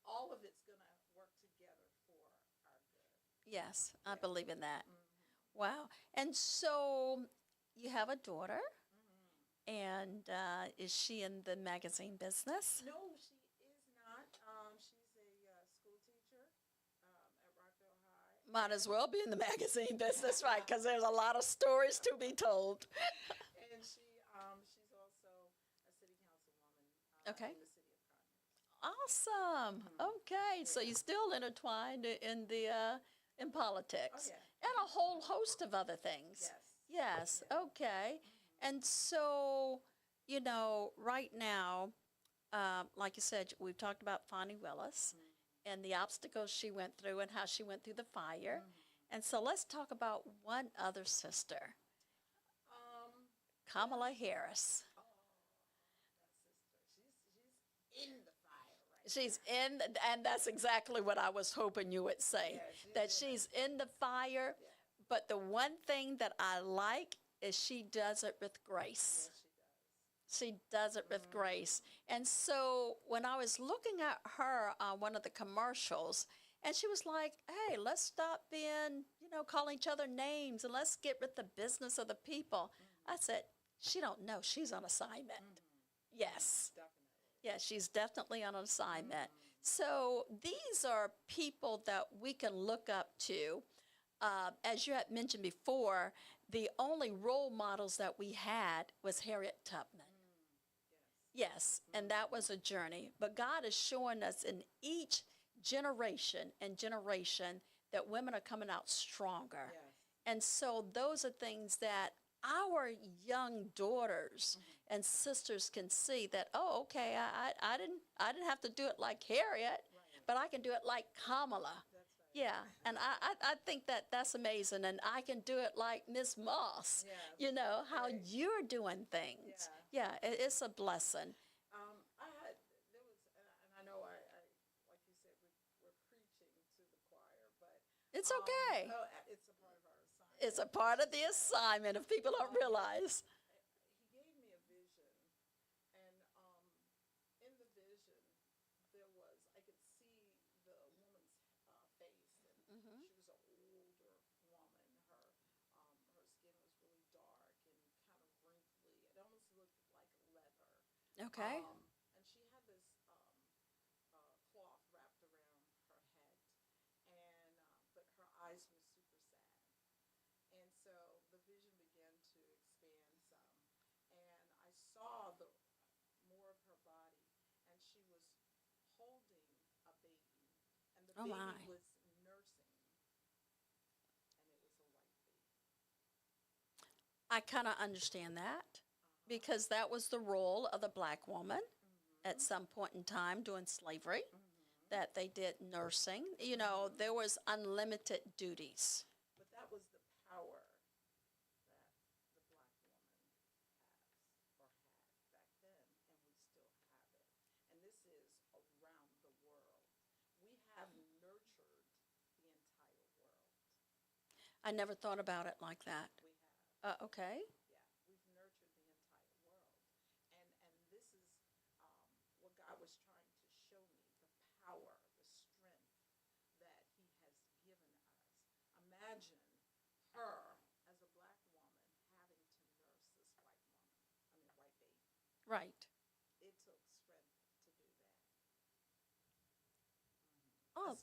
all of it's gonna work together for our good. Yes, I believe in that. Wow. And so you have a daughter, and is she in the magazine business? No, she is not. She's a school teacher at Rockville High. Might as well be in the magazine business, right? Because there's a lot of stories to be told. And she's also a city councilwoman Okay. in the city Awesome. Okay, so you're still intertwined in the in politics and a whole host of other things. Yes. Okay. And so, right now, like you said, we've talked about Fonnie Willis and the obstacles she went through and how she went through the fire. And so let's talk about one other sister, Kamala Harris. She's in, and that's exactly what I was hoping you would say, that she's in the fire. But the one thing that I like is she does it with grace. She does it with grace. And so when I was looking at her on one of the commercials, and she was like, hey, let's stop being, calling each other names and let's get with the business of the people. I said, she don't know she's on assignment. Yes. Yeah, she's definitely on an assignment. So these are people that we can look up to. As you had mentioned before, the only role models that we had was Harriet Tubman. Yes, and that was a journey. But God is showing us in each generation and generation that women are coming out stronger. And so those are things that our young daughters and sisters can see that, oh, okay, I didn't have to do it like Harriet, but I can do it like Kamala. Yeah, and I think that that's amazing, and I can do it like Miss Moss. How you're doing things. Yeah, it's a blessing. And I know like you said, we're preaching to the choir, but It's okay. it's a part of our assignment. It's a part of the assignment if people don't realize. He gave me a vision, and in the vision, I could see the woman's face, and she was an older woman. Her skin was really dark and kind of wrinkly. It almost looked like leather. Okay. And she had this cloth wrapped around her head, and but her eyes were super sad. And so the vision began to expand some, and I saw more of her body, and she was holding a baby, and the Oh, baby my. was nursing, and it was a white baby. I kind of understand that because that was the role of the black woman at some point in time during slavery, that they did nursing. There was unlimited duties. But that was the power that the black woman had back then, and we still have it. And this is around the world. We have nurtured the entire world. I never thought about it like that. We have. Okay. Yeah, we've nurtured the entire world. And this is what God was trying to show me, the power, the strength that he has given us. Imagine her as a black woman having to nurse this white baby. Right. It took strength to do that. Oh,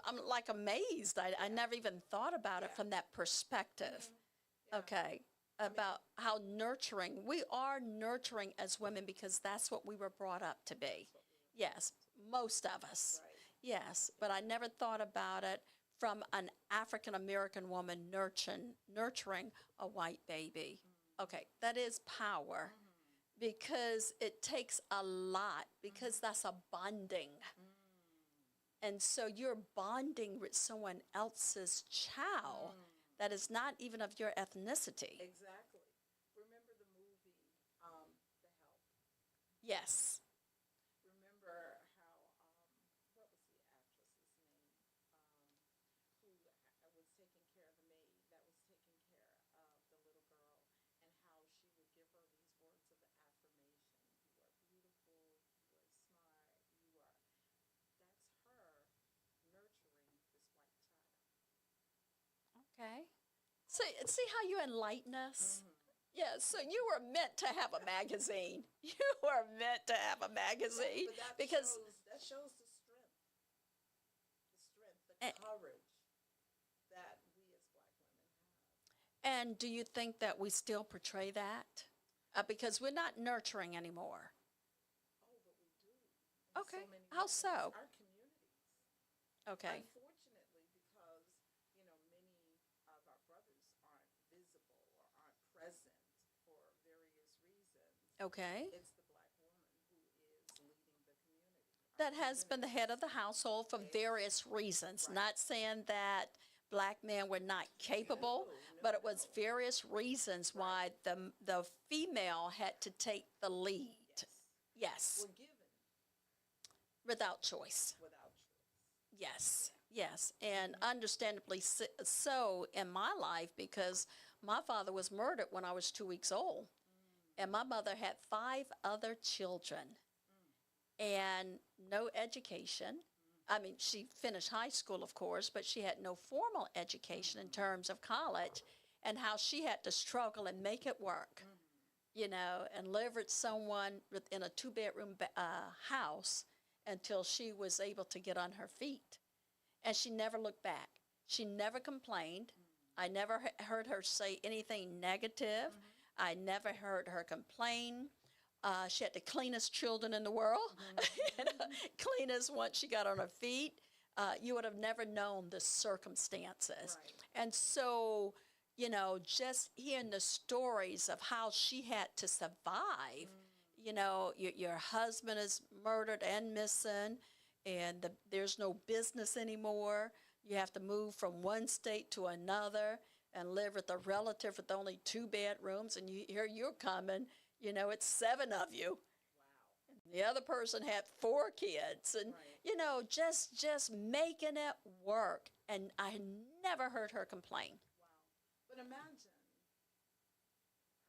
I'm like amazed. I never even thought about it from that perspective. Yeah. Okay. About how nurturing, we are nurturing as women because that's what we were brought up to be. Yes, most of us. Right. Yes, but I never thought about it from an African American woman nurturing a white baby. Okay, that is power because it takes a lot, because that's a bonding. And so you're bonding with someone else's child that is not even of your ethnicity. Exactly. Remember the movie, The Help? Yes. Remember how, what was the actress's name, who was taking care of the maid, that was taking care of the little girl, and how she would give her these words of affirmation. You are beautiful, you are smart, that's her nurturing this white child. Okay. See how you enlighten us? Yeah, so you were meant to have a magazine. You were meant to have a magazine But that because shows the courage that we as black women have. and do you think that we still portray that? Because we're not nurturing anymore. Oh, but we do. in Okay. so many How ways. so? Our communities. Okay. Unfortunately, because, many of our brothers aren't visible or aren't present for various reasons, Okay. it's the black woman who is leading the community. That has been the head of the household for various reasons. Not saying that black men were not capable, but it was various reasons why the female had to take the lead. Yes, We're given without choice. without choice. Yes, yes, and understandably so in my life because my father was murdered when I was 2 weeks old, and my mother had 5 other children and no education. I mean, she finished high school, of course, but she had no formal education in terms of college, and how she had to struggle and make it work, and live with someone in a 2-bedroom house until she was able to get on her feet. And she never looked back. She never complained. I never heard her say anything negative. I never heard her complain. She had the cleanest children in the world, cleanest once she got on her feet. You would have never known the circumstances. Right. And so, just hearing the stories of how she had to survive, your husband is murdered and missing, and there's no business anymore. You have to move from one state to another and live with a relative with only 2 bedrooms, and here you're coming. It's 7 of you. Wow. The other person had 4 kids, and Right. just making it work. And I never heard her complain. Wow. But imagine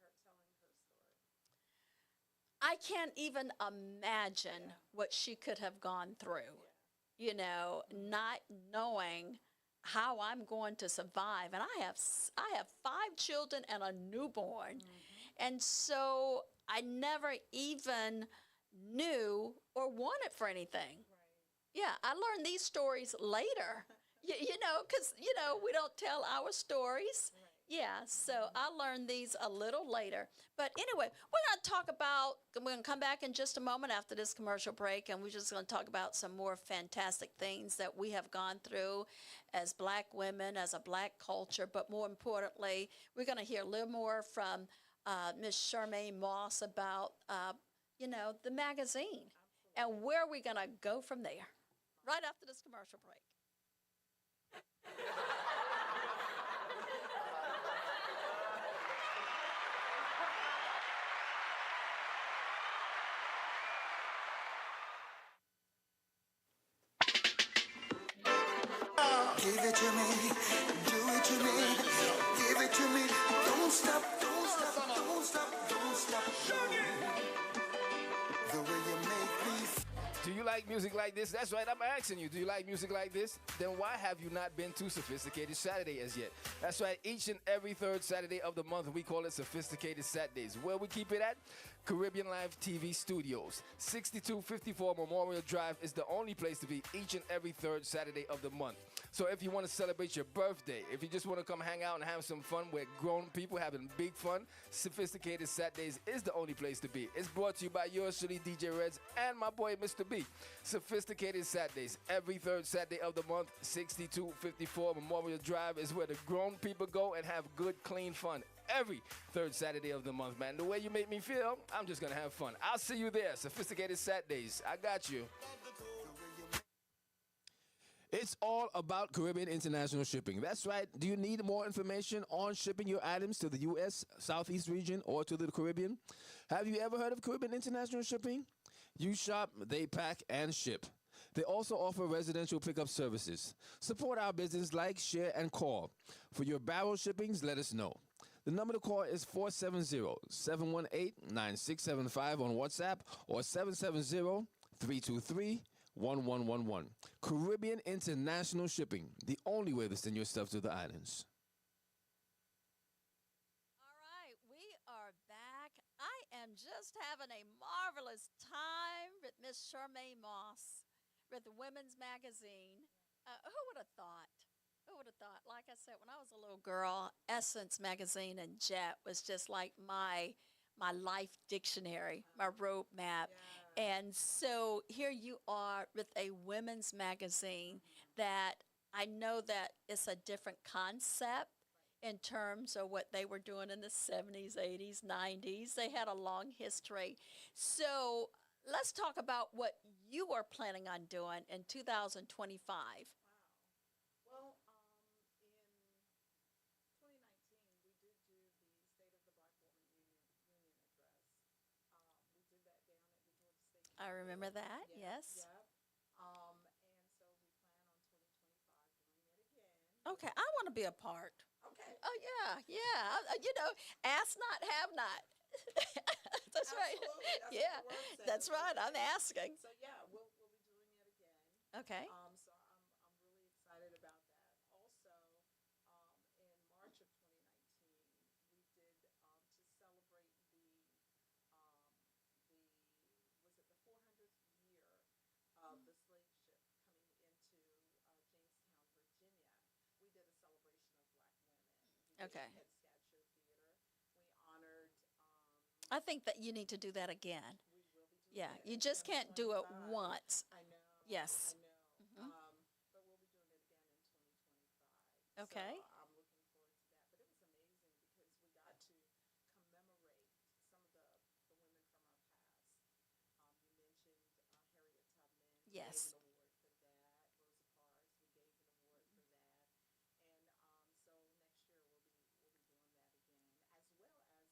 her telling her story. I can't even imagine what she could have gone through. Not knowing how I'm going to survive. And I have 5 children and a newborn. And so I never even knew or wanted for anything. Right. Yeah, I learned these stories later. Because, we don't tell our stories. Right. Yeah, so I learned these a little later. But anyway, we're going to come back in just a moment after this commercial break, and we're just going to talk about some more fantastic things that we have gone through as black women, as a black culture. But more importantly, we're going to hear a little more from Ms. Charmaine Moss about, the magazine and where we're going to go from there. Right after this commercial break. Give it to me, do it to me, give it to me. Don't stop, don't stop, don't stop, don't stop. The way you make me feel. Do you like music like this? That's right, I'm asking you. Do you like music like this? Then why have you not been to Sophisticated Saturday as yet? That's right, each and every 3rd Saturday of the month, we call it Sophisticated Saturdays. Where we keep it at? Caribbeanlifetv Studios. 6254 Memorial Drive is the only place to be each and every 3rd Saturday of the month. So if you want to celebrate your birthday, if you just want to come hang out and have some fun with grown people having big fun, Sophisticated Saturdays is the only place to be. It's brought to you by yours truly, DJ Reds, and my boy, Mr. B. Sophisticated Saturdays, every 3rd Saturday of the month, 6254 Memorial Drive is where the grown people go and have good, clean fun. Every 3rd Saturday of the month, man. The way you make me feel, I'm just going to have fun. I'll see you there, Sophisticated Saturdays. I got you. It's all about Caribbean International Shipping. That's right. Do you need more information on shipping your items to the U.S. Southeast region or to the Caribbean? Have you ever heard of Caribbean International Shipping? You shop, they pack, and ship. They also offer residential pickup services. Support our business, like, share, and call. For your barrel shippings, let us know. The number to call is 470-718-9675 on WhatsApp or 770-323-1111. Caribbean International Shipping, the only way to send your stuff to the islands. All right, we are back. I am just having a marvelous time with Miss Charmaine Moss with the Women's Magazine. Who would have thought? Who would have thought? Like I said, when I was a little girl, Essence magazine and Jet was just like my life dictionary, my road map. And so here you are with a women's magazine that I know that it's a different concept in terms of what they were doing in the 70s, 80s, 90s. They had a long history. So let's talk about what you are planning on doing in 2025. Well, in 2019, we did do the State of the Black Woman Union address. We did that down at the Georgia State I remember Capitol. that, Yep, yes. yep. And so we plan on 2025 doing it again. Okay, I want to be a part. Okay. Oh, yeah, yeah. Ask not, have not. That's right. Absolutely. That's Yeah, what the word says. that's right. I'm asking. So yeah, we'll be doing it again. Okay. So I'm really excited about that. Also, in March of 2019, we did to celebrate was it the 400th year of the slave ship coming into Jamestown, Virginia. We did a celebration of Black women. We did Okay. it at Scatcher Theater. We honored. I think that you need to do that again. We will be doing Yeah, it you in just can't do it 2025. once. I know. Yes. I know. But we'll be doing it again in 2025. Okay. So I'm looking forward to that. But it was amazing because we got to commemorate some of the women from our past. You mentioned Harriet Tubman. We Yes. gave an award for that. Rosa Parks. We gave an award for that. And so next year we'll be doing that again, as well as an expo.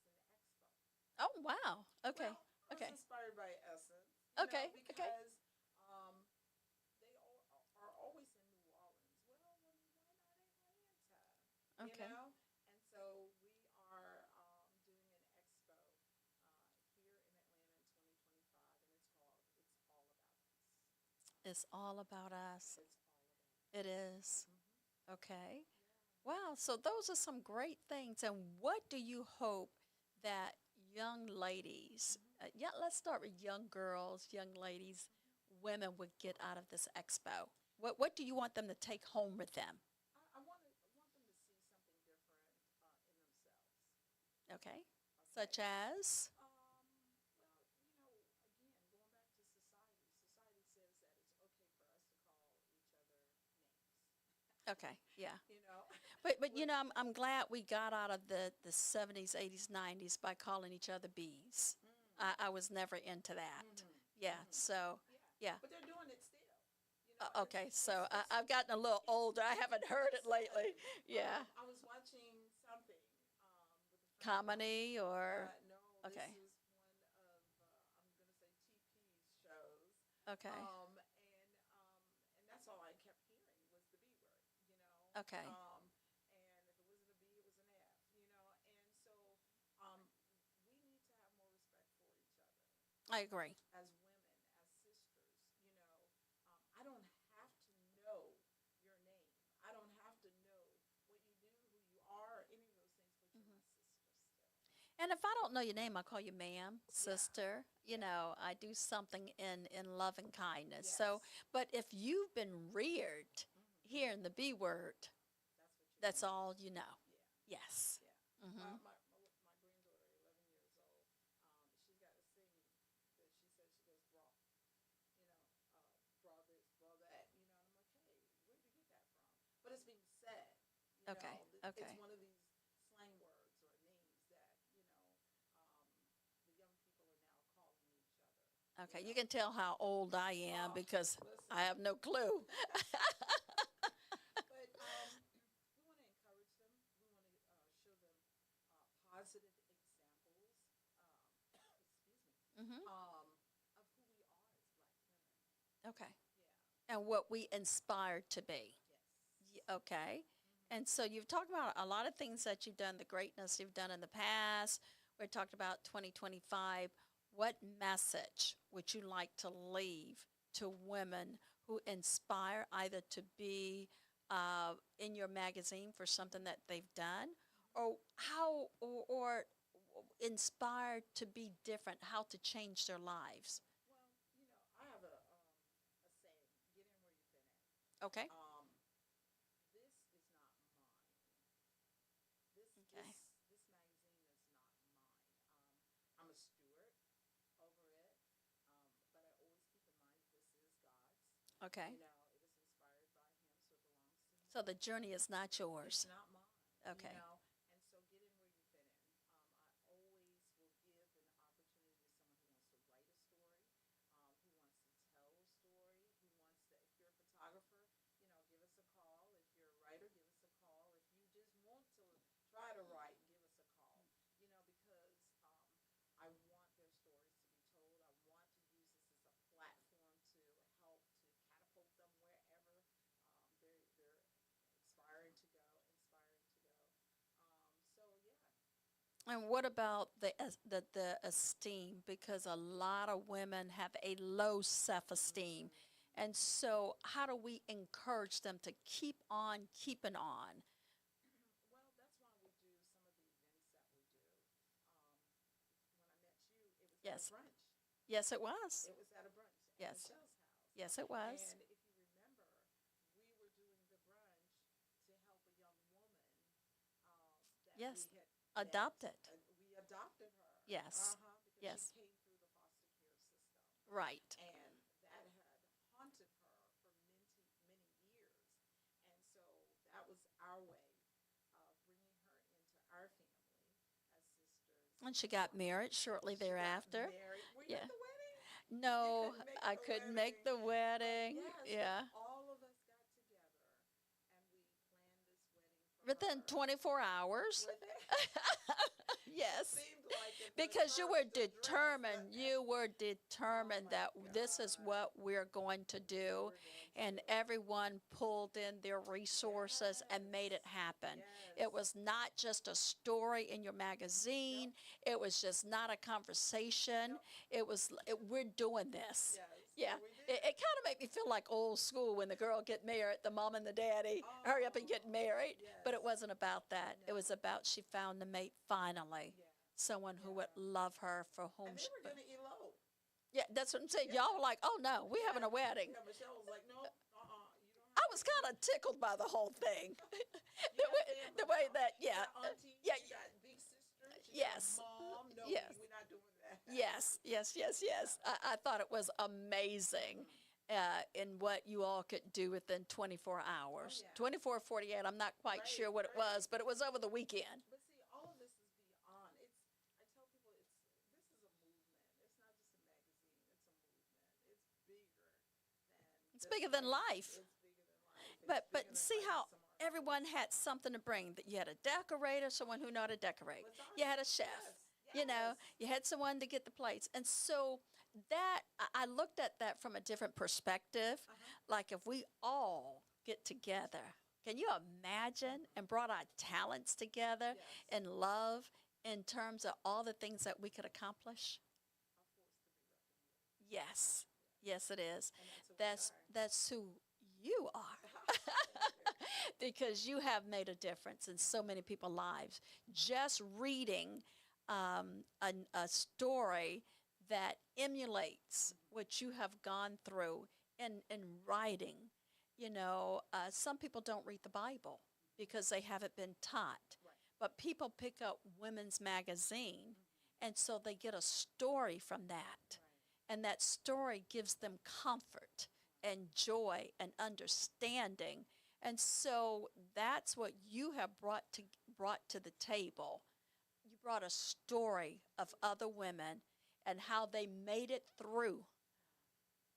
Oh, wow. Okay. Well, I was Okay. inspired by Essence. Okay, okay. Because they are always in New Orleans. Well, why not Atlanta? Okay. And so we are doing an expo here in Atlanta in 2025, and it's called It's All About Us. It's all about us. It's all about. It is. Okay. Wow. So those are some great things. And what do you hope that young ladies, yeah, let's start with young girls, young ladies, women would get out of this expo? What do you want them to take home with them? I want them to see something different in themselves. Okay. Such as? Well, again, going back to society, society says that it's okay for us to call each other names. Okay. Yeah. But I'm glad we got out of the 70s, 80s, 90s by calling each other bees. I was never into that. Yeah. So, yeah. But they're doing it still. Okay, so I've gotten a little older. I haven't heard it lately. Yeah. I was watching something with a friend. Comedy or? No, Okay. this is one of, I'm going to say TP's shows. Okay. And that's all I kept hearing was the B word. Okay. And if it wasn't a B, it was an F. And so we need to have more respect for each other. I agree. As women, as sisters, I don't have to know your name. I don't have to know what you do, who you are, any of those things, but you're my sister still. And if I don't know your name, I call you ma'am, sister. I do something in love and kindness. So, but if you've been reared hearing the B word, that's all you know. Yes. Yeah. My granddaughter, 11 years old, she's got a saying that she says, she goes, bra, bra this, bra that, and I'm like, hey, where did you get that from? But it's being said. Okay, okay. It's one of these slang words or names that, the young people are now calling each other. Okay. You can tell how old I am because listen. I have no clue. But we want to encourage them. We want to show them positive examples, of who we are as Black women. Okay. Yeah. And what we inspire to be. Yes. Okay. And so you've talked about a lot of things that you've done, the greatness you've done in the past. We talked about 2025. What message would you like to leave to women who inspire either to be in your magazine for something that they've done, or or inspired to be different, how to change their lives? Well, I have a saying: get in where you fit in. Okay. This is not mine. Okay. This magazine is not mine. I'm a steward over it, but Okay. You know, it was inspired by him, so it belongs to him. So the journey is not yours. It's not mine. Okay. You know, and so get in where you fit in. I always will give an opportunity to someone who wants to write a story, who wants to tell a story, who wants to, if you're a photographer, you know, give us a call. If you're a writer, give us a call. If you just want to try to write, give us a call. You know, because I want their stories to be told. I want to use this as a platform to help to catapult them wherever they're aspiring to go, inspiring to go. So yeah, And what about the esteem? Because a lot of women have a low self-esteem. And so how do we encourage them to keep on keeping on? well, that's why we do some of the events that we do. When I met you, it was at a Yes. brunch. Yes, it was. It was at a brunch at Yes. Michelle's house. Yes, it was. And if you remember, we were doing the brunch to help a young woman that Yes. we had Adopted. we adopted her. Yes. Because Yes. she came through the foster care system, Right. and that had haunted her for many years. And so that was our way of bringing her into our family as sisters. And she got married shortly She got thereafter. married. Were you Yeah. at the wedding? No, couldn't make I the couldn't make the wedding. Yes, but Yeah. all of us got together and we planned this wedding for Within her. 24 hours. Yes. Seemed like it, but Because you first were the dress, determined, you were determined my that this is what we're going to do. And everyone pulled in their resources and made it happen. It was not just a story in your magazine. It was just not a conversation. It was, we're doing this. Yes, Yeah, we did. it kind of made me feel like old school when the girl get married, the mom and the daddy hurry up and get married. But it wasn't about that. It was about she found the mate finally, someone who would love her for whom And they she. were going to elope. Yeah, that's what I'm saying. Y'all were like, oh no, we having a wedding. Yeah, Michelle was like, no, you don't I have was kind of tickled by the whole thing. you got family the way now. that, You yeah, got auntie, yeah, you got big sister, yes, mom. No, yes. we're not doing that. Yes. I thought it was amazing in what you all could do within 24 hours. yeah. 24, 48, I'm not quite sure what it was, but it was over the weekend. But see, all of this is beyond. I tell people this is a movement. It's not just a magazine. It's a movement. It's bigger than. It's just bigger than magazine. life. It's bigger than life. It's But bigger than see how ASMR. everyone had something to bring. That you had a decorator, someone who knew how to decorate. You had a chef. You know, you had someone to get the plates. And so that I looked at that from a different perspective. Like if we all get together, can you imagine, and brought our talents together in love in terms of all the things that we could accomplish? Yes. Yes, it is. That's who you are. Because you have made a difference in so many people's lives. Just reading a story that emulates what you have gone through in writing. You know, some people don't read the Bible because they haven't been taught. But people pick up Women's Magazine, and so they get a story from that. And that story gives them comfort and joy and understanding. And so that's what you have brought to the table. You brought a story of other women and how they made it through.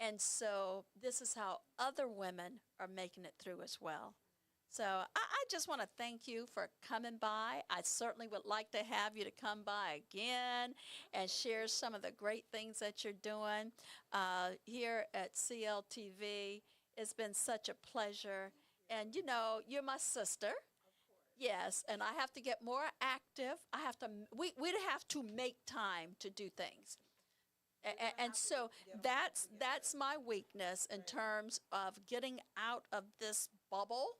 And so this is how other women are making it through as well. So I just want to thank you for coming by. I certainly would like to have you to come by again and share some of the great things that you're doing here at CLTV. It's been such a pleasure. And, you know, you're my sister. Yes, and I have to get more active. We'd have to make time to do things. And so that's my weakness in terms of getting out of this bubble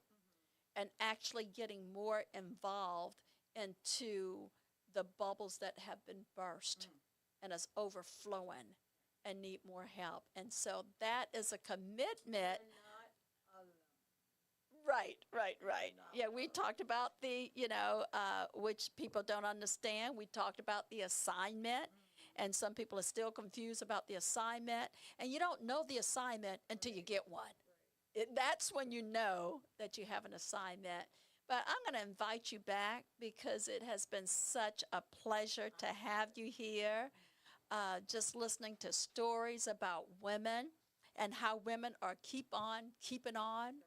and actually getting more involved into the bubbles that have been burst and is overflowing and need more help. And so that is a commitment. Right. Yeah, we talked about the, which people don't understand. We talked about the assignment and some people are still confused about the assignment, and you don't know the assignment until you get one. That's when you know that you have an assignment. But I'm going to invite you back because it has been such a pleasure to have you here, just listening to stories about women and how women are keeping on,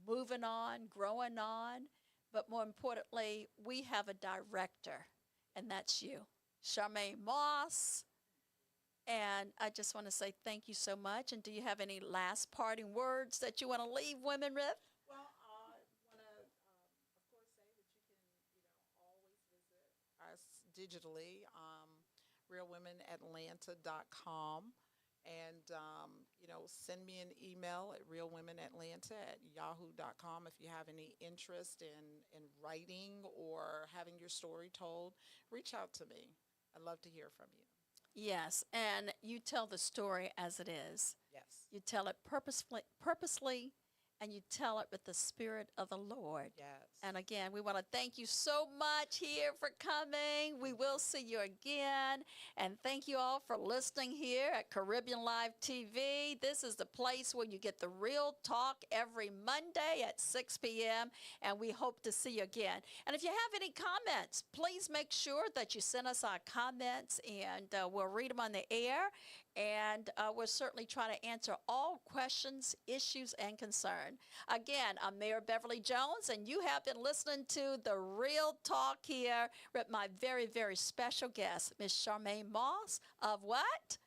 moving on, growing on. But more importantly, we have a director, and that's you, Charmaine Moss. And I just want to say thank you so much. And do you have any last parting words that you want to leave women with? Well, I want to, of course, say that you can, always visit us digitally, realwomenatlanta.com. And, send me an email at realwomenatlanta@yahoo.com if you have any interest in writing or having your story told. Reach out to me. I'd love to hear from you. Yes, and you tell the story as it is. Yes. You tell it purposely, and you tell it with the Spirit of the Lord. Yes. And again, we want to thank you so much here for coming. We will see you again. And thank you all for listening here at Caribbean Live TV. This is the place where you get the real talk every Monday at 6 p.m. And we hope to see you again. And if you have any comments, please make sure that you send us our comments, and we'll read them on the air. And we'll certainly try to answer all questions, issues, and concern. Again, I'm Mayor Beverly Jones, and you have been listening to The Real Talk here with my very, very special guest, Miss Charmaine Moss of what?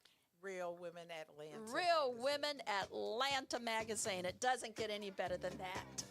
Real Women Atlanta. Real Women Atlanta magazine. It doesn't get any better than that.